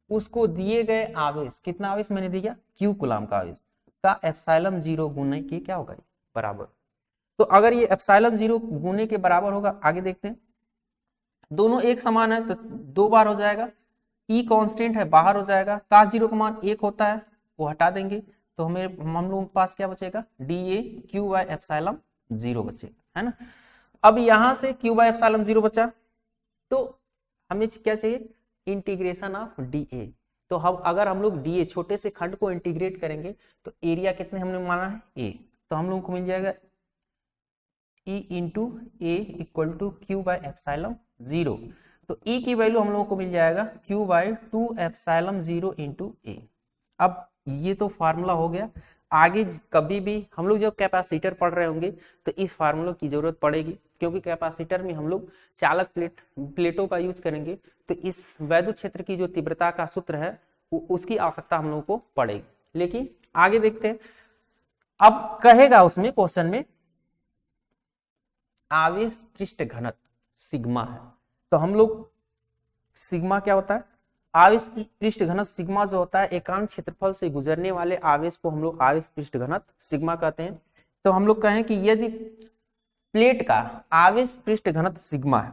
उसको दिए गए आवेश, कितना आवेश मैंने दिया, क्यू कूलाम का आवेश का एप्सिलॉन 0 गुने के क्या होगा, बराबर। तो अगर ये एप्सिलॉन 0 गुने के बराबर होगा, आगे देखते हैं, दोनों एक समान है तो 2 बार हो जाएगा, ई कांस्टेंट है बाहर हो जाएगा, का 0 का मान 1 होता है वो हटा देंगे, तो हमें हम लोगों के पास क्या बचेगा, D A Q by epsilon 0 बचेगा, है ना। अब यहां से क्यू बाय एप्सिलॉन 0 बचा, तो हमें क्या चाहिए, इंटीग्रेशन ऑफ डी ए। तो अगर हम लोग डी ए छोटे से खंड को इंटीग्रेट करेंगे तो एरिया कितने हमने माना है, ए, तो हम लोग को मिल जाएगा E into A equal to Q by epsilon 0। तो ई की वैल्यू हम लोगों को मिल जाएगा क्यू बाय 2 एप्सिलॉन 0 इंटू ए। अब ये तो फार्मूला हो गया, आगे कभी भी हम लोग जब कैपेसिटर पढ़ रहे होंगे तो इस फार्मूला की जरूरत पड़ेगी, क्योंकि कैपेसिटर में हम लोग चालक प्लेटों का यूज करेंगे, तो इस वैद्युत क्षेत्र की जो तीव्रता का सूत्र है उसकी आवश्यकता हम लोगों को पड़ेगी। लेकिन आगे देखते हैं, अब कहेगा उसमें क्वेश्चन में आवेश पृष्ठ घनत्व सिग्मा है, तो हम लोग सिग्मा क्या होता है, आवेश पृष्ठ घनत्व सिग्मा जो होता है एकांक क्षेत्रफल से गुजरने वाले आवेश को हम लोग आवेश पृष्ठ घनत्व सिग्मा कहते हैं। तो हम लोग कहें कि यदि प्लेट का आवेश पृष्ठ घनत्व सिग्मा है,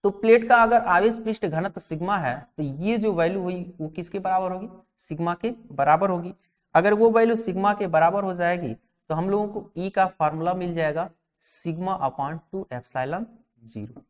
तो प्लेट का अगर आवेश पृष्ठ घनत्व सिग्मा है तो ये जो वैल्यू हुई वो किसके बराबर होगी, सिग्मा के बराबर होगी। अगर वो वैल्यू सिग्मा के बराबर हो जाएगी तो हम लोगों को ई का फॉर्मूला मिल जाएगा sigma upon 2 epsilon 0,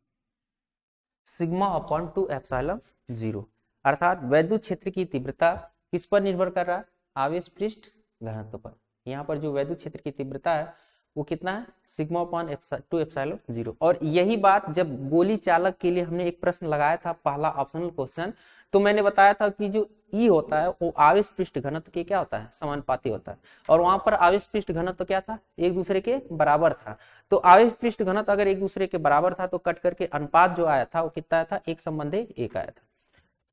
sigma upon 2 epsilon 0, अर्थात वैद्युत क्षेत्र की तीव्रता किस पर निर्भर कर रहा है, आवेश पृष्ठ घनत्व पर। यहाँ पर जो वैद्युत क्षेत्र की तीव्रता है वो कितना है, सिग्मा अपॉन 2 एप्सिलॉन 0। और यही बात जब गोली चालक के लिए हमने एक प्रश्न लगाया था, पहला ऑप्शनल क्वेश्चन, तो मैंने बताया था कि जो ई होता है वो आवेश पृष्ठ घनत्व के क्या होता है, समानुपाती होता है, और वहां पर आवेश पृष्ठ घनत्व क्या था, एक दूसरे के बराबर था। तो आवेश पृष्ठ घनत्व अगर एक दूसरे के बराबर था तो कट करके अनुपात जो आया था वो कितना आया था, 1:1 आया था,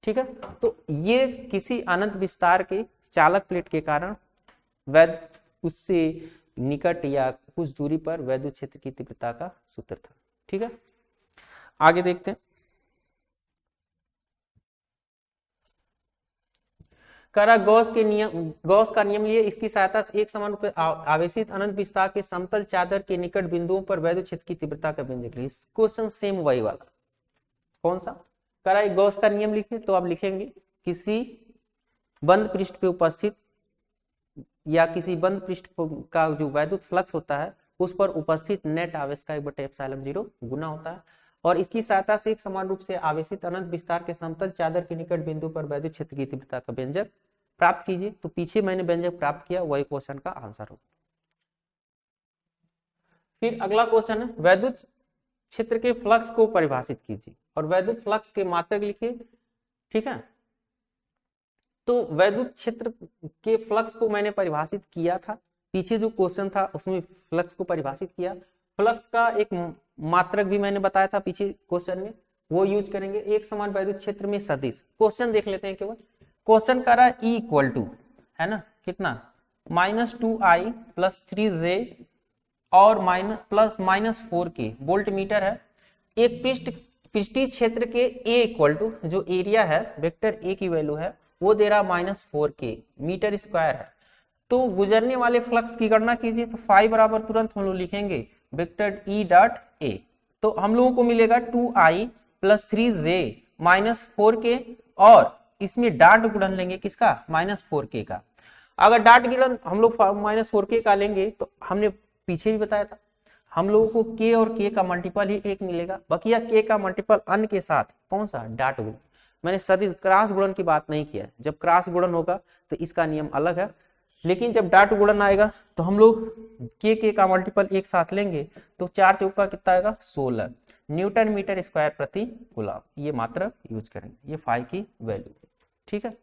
ठीक है। तो ये किसी अनंत विस्तार के चालक प्लेट के कारण उससे निकट या कुछ दूरी पर वैद्युत क्षेत्र की तीव्रता का सूत्र था, ठीक है। आगे देखते हैं, गॉस का नियम लिए इसकी सहायता से एक समान रूप से आवेशित अनंत विस्तार के समतल चादर के निकट बिंदुओं पर वैद्युत क्षेत्र की तीव्रता का व्यंजक लिखिए। क्वेश्चन सेम वही वाला, कौन सा गॉस का नियम लिखे, तो आप लिखेंगे किसी बंद पृष्ठ पे उपस्थित या किसी बंद पृष्ठ का जो वैद्युत फ्लक्स होता है उस पर उपस्थित नेट आवेश का 1/एप्सिलॉन 0 गुना होता है, और इसकी सहायता से एक समान रूप से आवेशित अनंत विस्तार के समतल चादर के निकट बिंदु पर वैद्युत क्षेत्र की तीव्रता का व्यंजक प्राप्त कीजिए। तो पीछे मैंने व्यंजक प्राप्त किया, वही क्वेश्चन का आंसर होगा। फिर अगला क्वेश्चन है, वैद्युत क्षेत्र के फ्लक्स को परिभाषित कीजिए और वैद्युत फ्लक्स के मात्रक लिखिए, ठीक है। तो वैद्युत क्षेत्र के फ्लक्स को मैंने परिभाषित किया था, पीछे जो क्वेश्चन था उसमें फ्लक्स को परिभाषित किया, फ्लक्स का एक मात्रक भी मैंने बताया था पीछे क्वेश्चन में, वो यूज करेंगे। एक समान वैद्युत क्षेत्र में सदिश, क्वेश्चन देख लेते हैं केवल, क्वेश्चन कर रहा है E इक्वल टू, है ना, कितना, -2I + 3J और +-4K वोल्ट मीटर है। एक पृष्ठीय क्षेत्र के A इक्वल टू जो एरिया है, वेक्टर A की वैल्यू है वो दे रहा -4K मीटर स्क्वायर है। तो गुजरने वाले फ्लक्स की गणना कीजिए, तो फाई बराबर तुरंत हम लोग लिखेंगे वेक्टर E डॉट A, तो हम लोगों को मिलेगा 2I + 3J -4K, और इसमें डाट गुणन लेंगे किसका, -4K का। अगर डाट गुणन हम लोग -4K का लेंगे तो हमने पीछे भी बताया था हम लोगों को K और K का मल्टीपल ही 1 मिलेगा, बकिया K का मल्टीपल अन्य के साथ कौन सा, डाट गुणन। मैंने सदिश क्रॉस गुणन की बात नहीं किया है, जब क्रॉस गुणन होगा तो इसका नियम अलग है, लेकिन जब डाट गुणन आएगा तो हम लोग K का मल्टीपल एक साथ लेंगे, तो 4 चौका कितना आएगा, 16 न्यूटन मीटर स्क्वायर प्रति कूलम, ये मात्रक यूज करेंगे, ये फाई की वैल्यू, ठीक है।